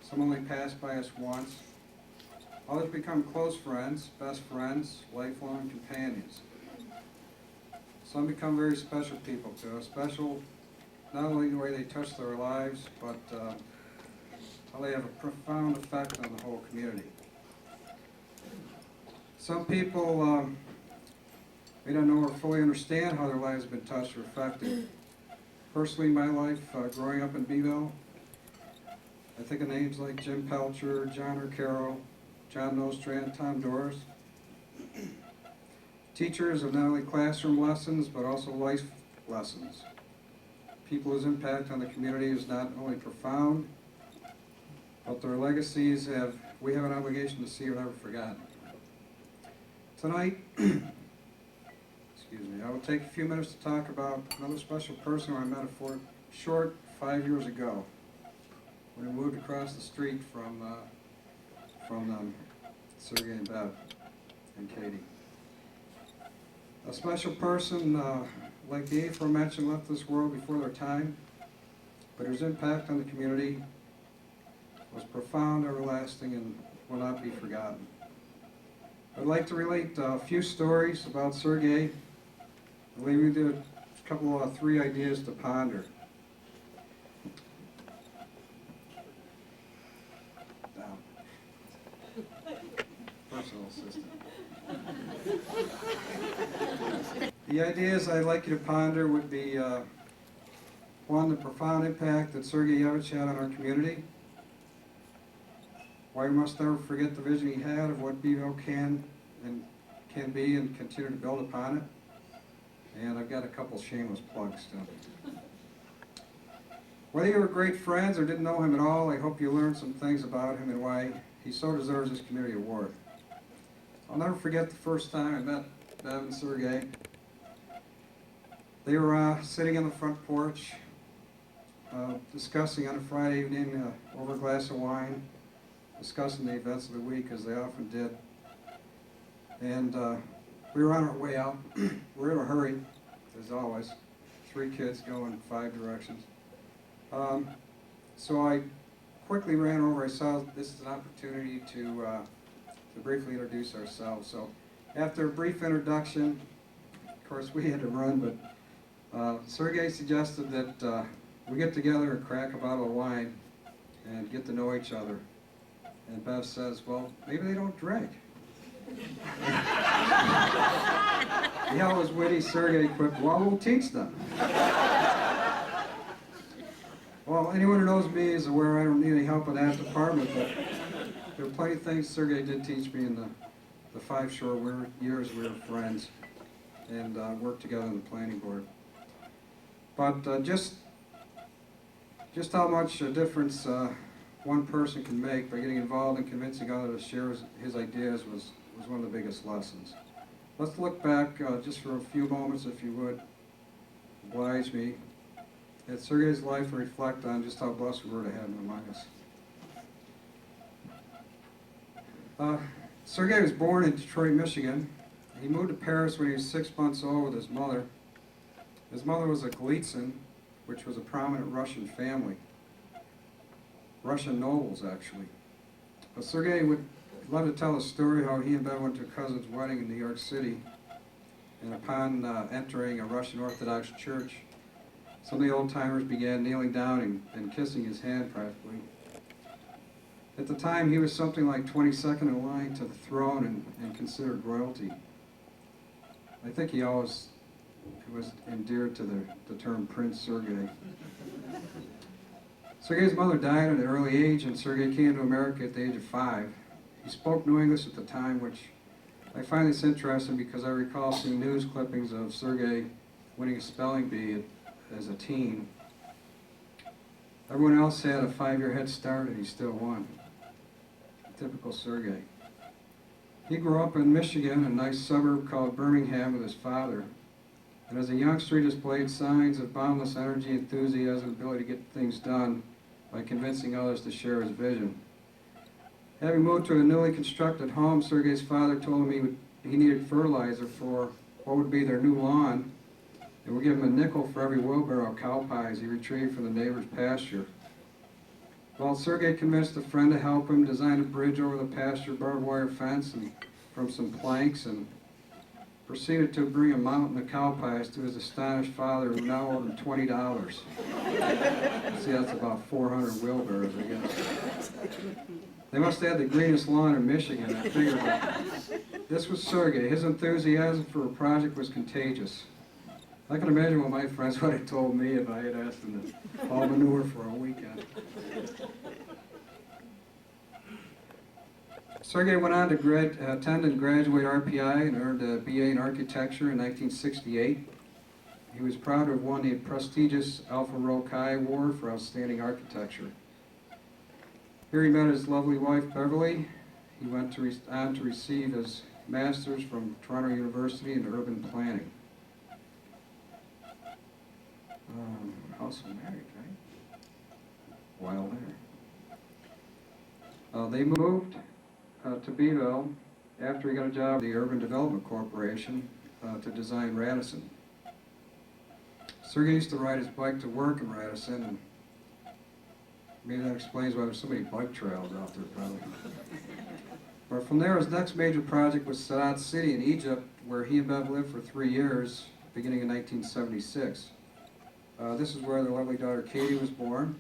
some only pass by us once. Others become close friends, best friends, lifelong companions. Some become very special people to us, special not only the way they touch their lives, but how they have a profound effect on the whole community. Some people may not know or fully understand how their lives have been touched or affected. Personally, in my life, growing up in Beeville, I think of names like Jim Pelcher, John Arcaro, John Nostrand, Tom Doris. Teachers of not only classroom lessons, but also life lessons. People whose impact on the community is not only profound, but their legacies we have an obligation to see or never forgotten. Tonight, excuse me, I will take a few minutes to talk about another special person who I met a short 5 years ago when we moved across the street from Sergey and Bev and Katie. A special person, like the aforementioned, left this world before their time, but whose impact on the community was profound, everlasting, and will not be forgotten. I'd like to relate a few stories about Sergey and leave you with a couple of 3 ideas to ponder. Down. Personal assistant. The ideas I'd like you to ponder would be, 1, the profound impact that Sergey Yevich had on our community. Why we must never forget the vision he had of what BVO can be and continue to build upon it. And I've got a couple shameless plugs too. Whether you were great friends or didn't know him at all, I hope you learned some things about him and why he so deserves this community award. I'll never forget the first time I met Bev and Sergey. They were sitting on the front porch, discussing on a Friday evening over a glass of wine, discussing the events of the week, as they often did. And we were on our way out. We're in a hurry, as always. 3 kids going 5 directions. So I quickly ran over. I saw this as an opportunity to briefly introduce ourselves. So after a brief introduction, of course we had to run, but Sergey suggested that we get together and crack a bottle of wine and get to know each other. And Bev says, well, maybe they don't drink. The always witty Sergey quipped, well, we'll teach them. Well, anyone who knows me is aware I don't need any help in that department, but there are plenty of things Sergey did teach me in the 5 short years we were friends and worked together on the planning board. But just how much a difference one person can make by getting involved and convincing others to share his ideas was one of the biggest lessons. Let's look back just for a few moments, if you would oblige me, at Sergey's life and reflect on just how blessed we were to have him among us. Sergey was born in Detroit, Michigan. He moved to Paris when he was 6 months old with his mother. His mother was a Golitsyn, which was a prominent Russian family. Russian nobles, actually. But Sergey would love to tell a story how he and Bev went to a cousin's wedding in New York City, and upon entering a Russian Orthodox church, some of the old-timers began kneeling down and kissing his hand practically. At the time, he was something like 22nd in line to the throne and considered royalty. I think he always was endeared to the term Prince Sergey. Sergey's mother died at an early age, and Sergey came to America at the age of 5. He spoke no English at the time, which I find this interesting because I recall seeing news clippings of Sergey winning a spelling bee as a teen. Everyone else had a 5-year head start, and he still won. Typical Sergey. He grew up in Michigan, a nice suburb called Birmingham, with his father. And as a youngster, he displayed signs of boundless energy, enthusiasm, and ability to get things done by convincing others to share his vision. Having moved to a newly constructed home, Sergey's father told him he needed fertilizer for what would be their new lawn, and would give him a nickel for every wheelbarrow of cow pies he retrieved from the neighbor's pasture. Well, Sergey convinced a friend to help him design a bridge over the pasture barbed wire fence and from some planks, and proceeded to bring a mountain of cow pies to his astonished father, who now owed him $20. See, that's about 400 wheelbarrows, I guess. They must have had the greenest lawn in Michigan, I figured. This was Sergey. His enthusiasm for a project was contagious. I can imagine what my friends would have told me if I had asked them to haul manure for a weekend. Sergey went on to attend and graduate RPI and earned a BA in architecture in 1968. He was proud to have won the prestigious Alpha Rho Chi Award for Outstanding Architecture. Here he met his lovely wife, Beverly. He went on to receive his master's from Toronto University in urban planning. Also married, right? While there. They moved to Beeville after he got a job at the Urban Development Corporation to design Radisson. Sergei used to ride his bike to work in Radisson, and maybe that explains why there's so many bike trails out there, probably. But from there, his next major project was Sadat City in Egypt, where he and Bev lived for 3 years, beginning in 1976. This is where their lovely daughter Katie was born.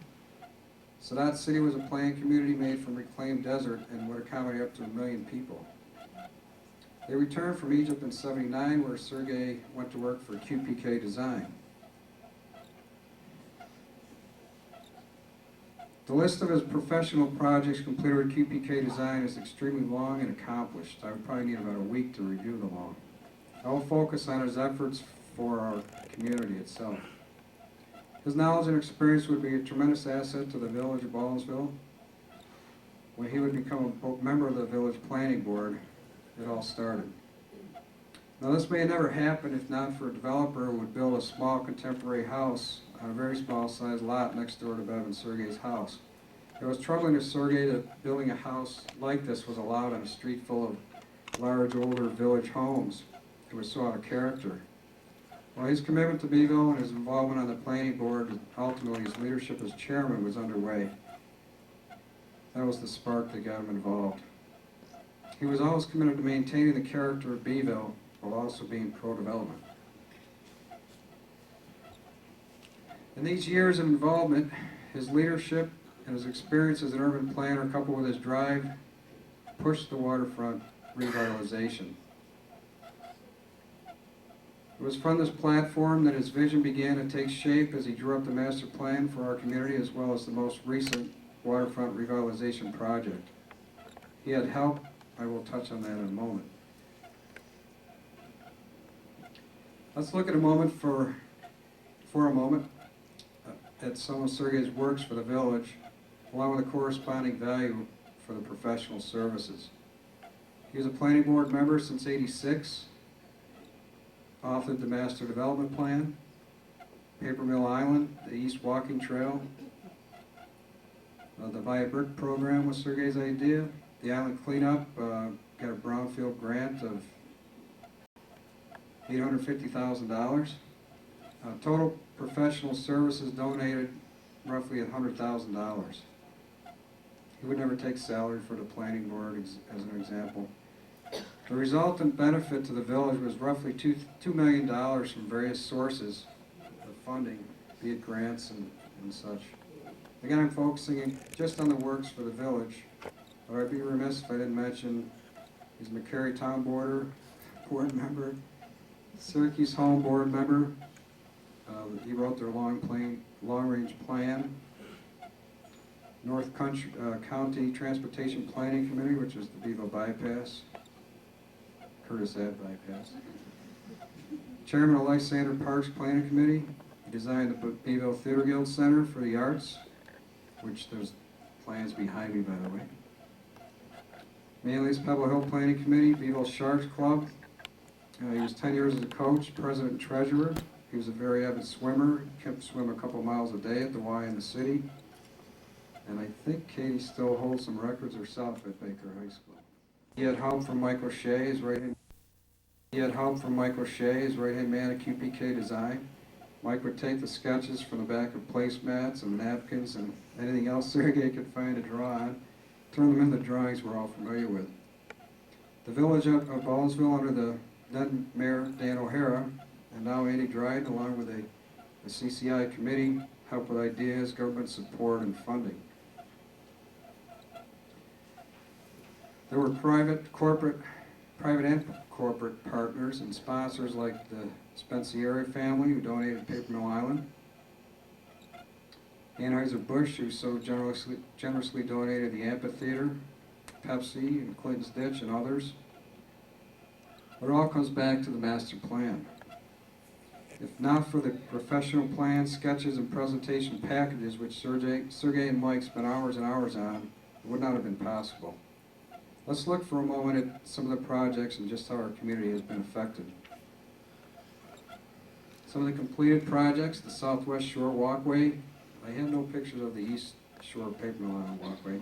Sadat City was a planned community made from reclaimed desert and would accommodate up to 1 million people. They returned from Egypt in '79, where Sergei went to work for QPK Design. The list of his professional projects completed with QPK Design is extremely long and accomplished. I would probably need about a week to review them all. I will focus on his efforts for our community itself. His knowledge and experience would be a tremendous asset to the village of Baldwinsville. When he would become a member of the village planning board, it all started. Now this may never happen if not for a developer who would build a small contemporary house on a very small sized lot next door to Bev and Sergei's house. It was troubling to Sergei that building a house like this was allowed on a street full of large older village homes. It was so out of character. While his commitment to Beeville and his involvement on the planning board, and ultimately his leadership as chairman, was underway. That was the spark that got him involved. He was always committed to maintaining the character of Beeville while also being pro-development. In these years of involvement, his leadership and his experience as an urban planner, coupled with his drive, pushed the waterfront revitalization. It was from this platform that his vision began to take shape as he drew up the master plan for our community, as well as the most recent waterfront revitalization project. He had help. I will touch on that in a moment. Let's look at a moment for a moment at some of Sergei's works for the village, along with a corresponding value for the professional services. He was a planning board member since '86, authored the Master Development Plan, Paper Mill Island, the East Walking Trail, the Via Brick program was Sergei's idea. The island cleanup got a brownfield grant of $850,000. Total professional services donated roughly $100,000. He would never take salary for the planning board, as an example. The resultant benefit to the village was roughly $2 million from various sources of funding, be it grants and such. Again, I'm focusing just on the works for the village, but I'd be remiss if I didn't mention he's McCary Town Board member, Syracuse Home Board member. He wrote their long-range plan. North County Transportation Planning Committee, which is the Bevo Bypass, Curtis Ave Bypass. Chairman of Lysander Parks Planning Committee. He designed the Bevo Theater Guild Center for the Arts, which there's plans behind me, by the way. Manly's Pebble Hill Planning Committee, Bevo Sharks Club. He was 10 years as a coach, president, and treasurer. He was a very avid swimmer. He kept swimming a couple miles a day at the Y in the city. And I think Katie still holds some records herself at Baker High School. He had help from Mike O'Shea, his right-hand man at QPK Design. Mike would take the sketches from the back of placemats and napkins and anything else Sergei could find to draw on, turn them into drawings we're all familiar with. The village of Baldwinsville, under the then Mayor Dan O'Hara, and now Andy Dryden, along with the CCI committee, help with ideas, government support, and funding. There were private and corporate partners and sponsors like the Spensieri family, who donated Paper Mill Island, Anheuser-Busch, who so generously donated the amphitheater, Pepsi, and Clinton's Ditch, and others. But it all comes back to the master plan. If not for the professional plans, sketches, and presentation packages which Sergey and Mike spent hours and hours on, it would not have been possible. Let's look for a moment at some of the projects and just how our community has been affected. Some of the completed projects: the Southwest Shore Walkway. I have no pictures of the East Shore Paper Mill Island Walkway.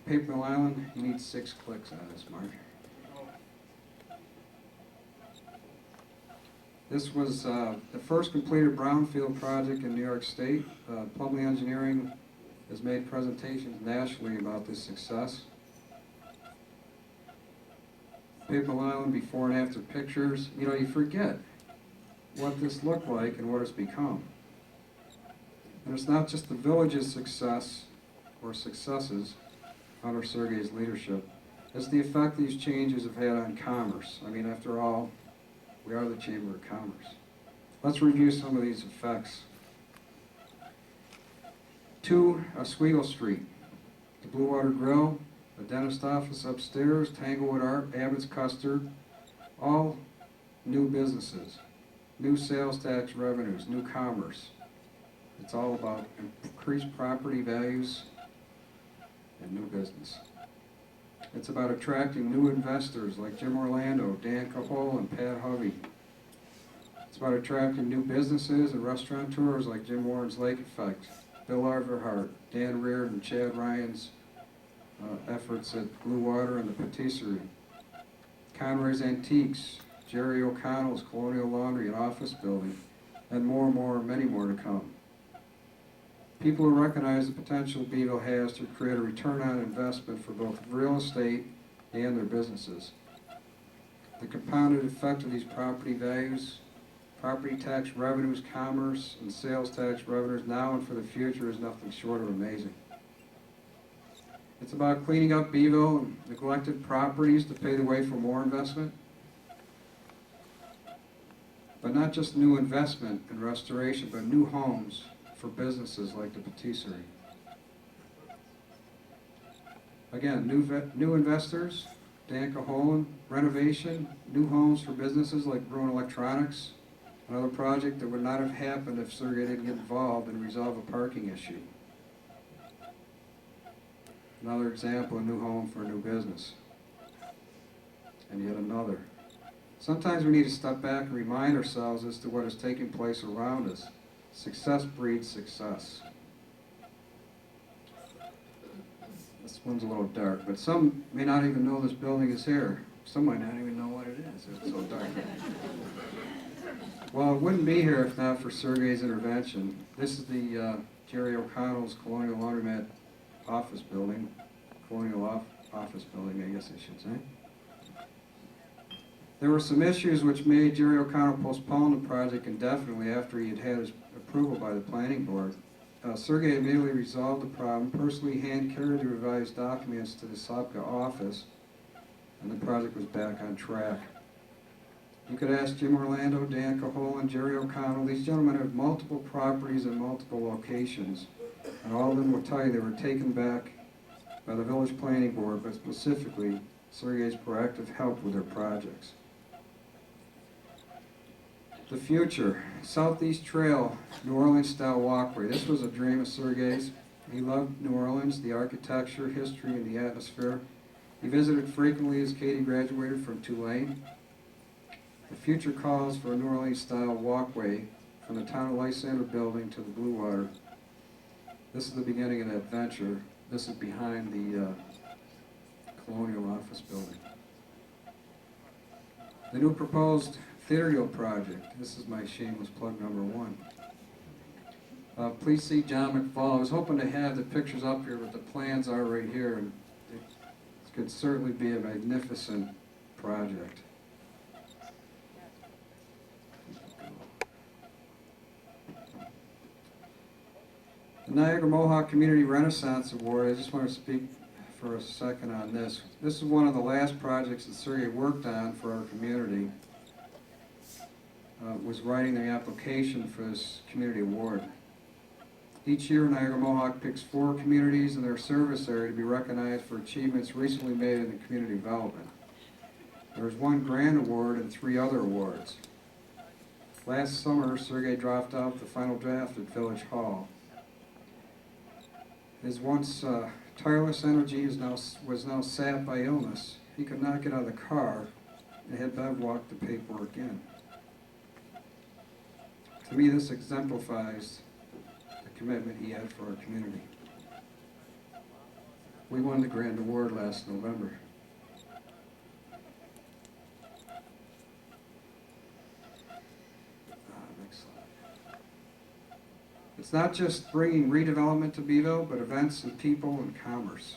Paper Mill Island, you need 6 clicks on this, Mark. This was the first completed brownfield project in New York State. Plumley Engineering has made presentations nationally about this success. Paper Mill Island before and after pictures. You know, you forget what this looked like and what it's become. And it's not just the village's success or successes under Sergey's leadership. It's the effect these changes have had on commerce. I mean, after all, we are the Chamber of Commerce. Let's review some of these effects. 2, Oswego Street, the Blue Water Grill, the dentist office upstairs, Tanglewood Art, Abbott's Custard, all new businesses, new sales tax revenues, new commerce. It's all about increased property values and new business. It's about attracting new investors like Jim Orlando, Dan Cahol, and Pat Hovey. It's about attracting new businesses and restaurateurs like Jim Warren's Lake Effect, Bill Arverhart, Dan Reard, and Chad Ryan's efforts at Blue Water and the Patisserie. Conray's Antiques, Jerry O'Connell's Colonial Laundry and Office Building, and more, many more to come. People who recognize the potential Beeville has to create a return on investment for both real estate and their businesses. The compounded effect of these property values, property tax revenues, commerce, and sales tax revenues now and for the future is nothing short of amazing. It's about cleaning up Beeville and neglected properties to pave the way for more investment. But not just new investment and restoration, but new homes for businesses like the Patisserie. Again, new investors, Dan Caholen, renovation, new homes for businesses like Bruin Electronics, another project that would not have happened if Sergey didn't get involved and resolve a parking issue. Another example, a new home for a new business. And yet another. Sometimes we need to step back and remind ourselves as to what is taking place around us. Success breeds success. This one's a little dark, but some may not even know this building is here. Some might not even know what it is. It's so dark. Well, it wouldn't be here if not for Sergey's intervention. This is the Jerry O'Connell's Colonial Laundromat office building. Colonial office building, I guess I should say. There were some issues which made Jerry O'Connell postpone the project indefinitely after he had had his approval by the planning board. Sergey immediately resolved the problem, personally hand-carried the revised documents to the Sopka office, and the project was back on track. You could ask Jim Orlando, Dan Caholen, and Jerry O'Connell. These gentlemen have multiple properties in multiple locations, and all of them will tell you they were taken back by the village planning board, but specifically Sergey's proactive help with their projects. The future, Southeast Trail, New Orleans style walkway. This was a dream of Sergey's. He loved New Orleans, the architecture, history, and the atmosphere. He visited frequently as Katie graduated from Tulane. The future calls for a New Orleans style walkway from the Town of Lysander building to the Blue Water. This is the beginning of that venture. This is behind the Colonial Office building. The new proposed Theaterhill project. This is my shameless plug number 1. Please see John McFall. I was hoping to have the pictures up here, but the plans are right here, and it could certainly be a magnificent project. The Niagara Mohawk Community Renaissance Award. I just want to speak for a second on this. This is one of the last projects that Sergey worked on for our community. Was writing the application for this community award. Each year, Niagara Mohawk picks 4 communities in their service area to be recognized for achievements recently made in the community development. There was one grand award and 3 other awards. Last summer, Sergey dropped out the final draft at Village Hall. His once tireless energy was now sapped by illness. He could not get out of the car and had Bev walk the paperwork in. To me, this exemplifies the commitment he had for our community. We won the grand award last November. Next slide. It's not just bringing redevelopment to Beeville, but events and people and commerce.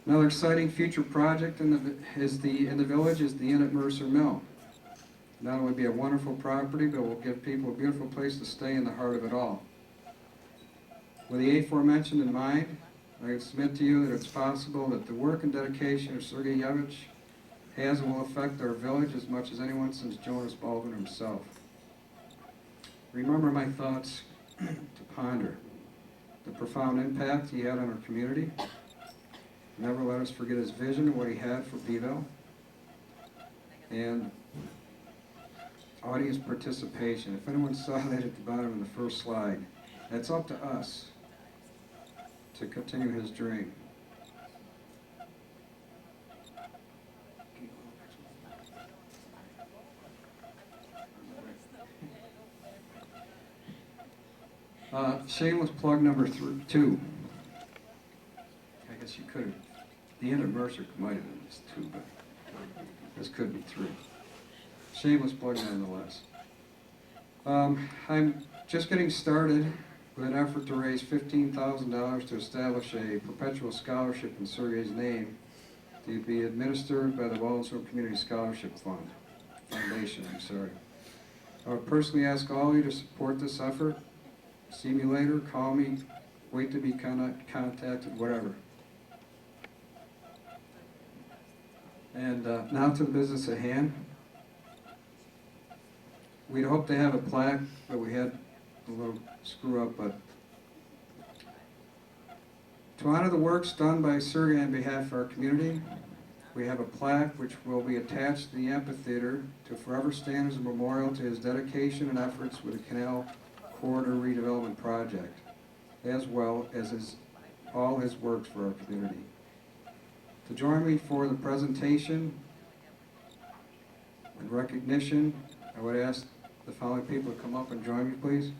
Another exciting future project in the village is the Inn at Mercer Mill. Not only be a wonderful property, but will give people a beautiful place to stay in the heart of it all. With the aforementioned in mind, I can submit to you that it's possible that the work and dedication of Sergey Yevich has and will affect our village as much as anyone since Jonas Baldwin himself. Remember my thoughts to ponder the profound impact he had on our community. Never let us forget his vision and what he had for Beeville. And audience participation. If anyone saw that at the bottom of the first slide, that's up to us to continue his dream. Shameless plug number 2. I guess you could have, the end of Mercer might have been this 2, but this could be 3. Shameless plug nonetheless. I'm just getting started with an effort to raise $15,000 to establish a perpetual scholarship in Sergey's name to be administered by the Baldwinsville Community Scholarship Foundation. I would personally ask all of you to support this effort. See me later, call me, wait to be contacted, whatever. And now to the business at hand. We'd hoped to have a plaque, but we had a little screw up. But to honor the works done by Sergey on behalf of our community, we have a plaque which will be attached to the amphitheater to forever stand as a memorial to his dedication and efforts with the Canal Corridor Redevelopment Project, as well as all his works for our community. To join me for the presentation and recognition, I would ask the following people to come up and join me, please.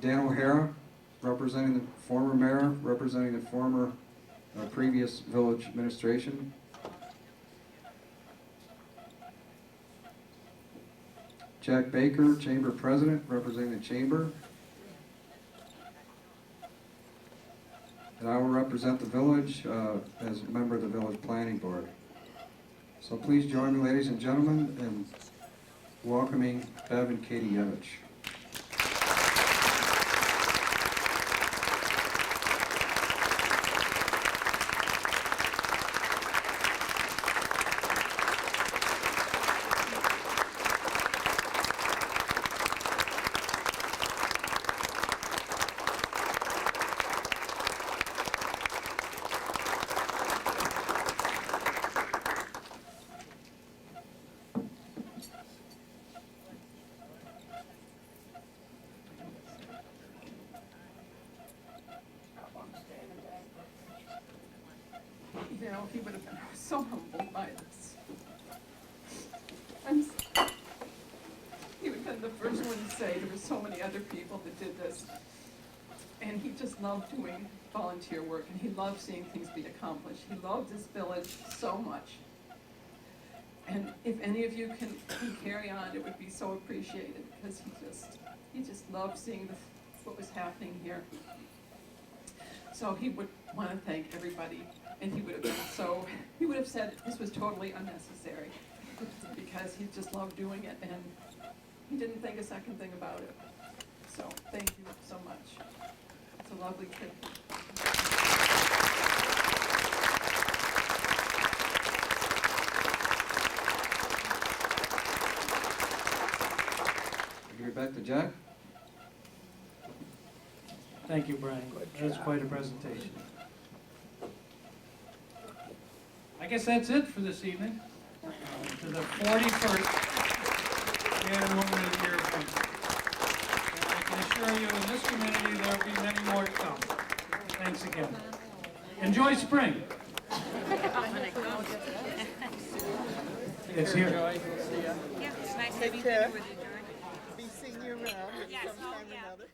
Dan O'Hara, representing the former mayor, representing the former previous village administration. Jack Baker, Chamber President, representing the Chamber. And I will represent the village as a member of the Village Planning Board. So please join me, ladies and gentlemen, in welcoming Bev and Katie Yevich. You know, he would have been so humbled by this. He would have been the first one to say there were so many other people that did this. And he just loved doing volunteer work, and he loved seeing things be accomplished. He loved this village so much. And if any of you can carry on, it would be so appreciated, because he just loved seeing what was happening here. So he would want to thank everybody, and he would have said this was totally unnecessary, because he just loved doing it, and he didn't think a second thing about it. So thank you so much. It's a lovely trip. Give it back to Jack. Thank you, Brian. That was quite a presentation. I I guess that's it for this evening. To the 41st Man and Woman of the Year appointment. And I can assure you, in this community, there will be many more to come. Thanks again. Enjoy spring. It's here. Yeah, it's nice to be here with you, George. Be seeing you around Yes, oh, sometime or yeah. another.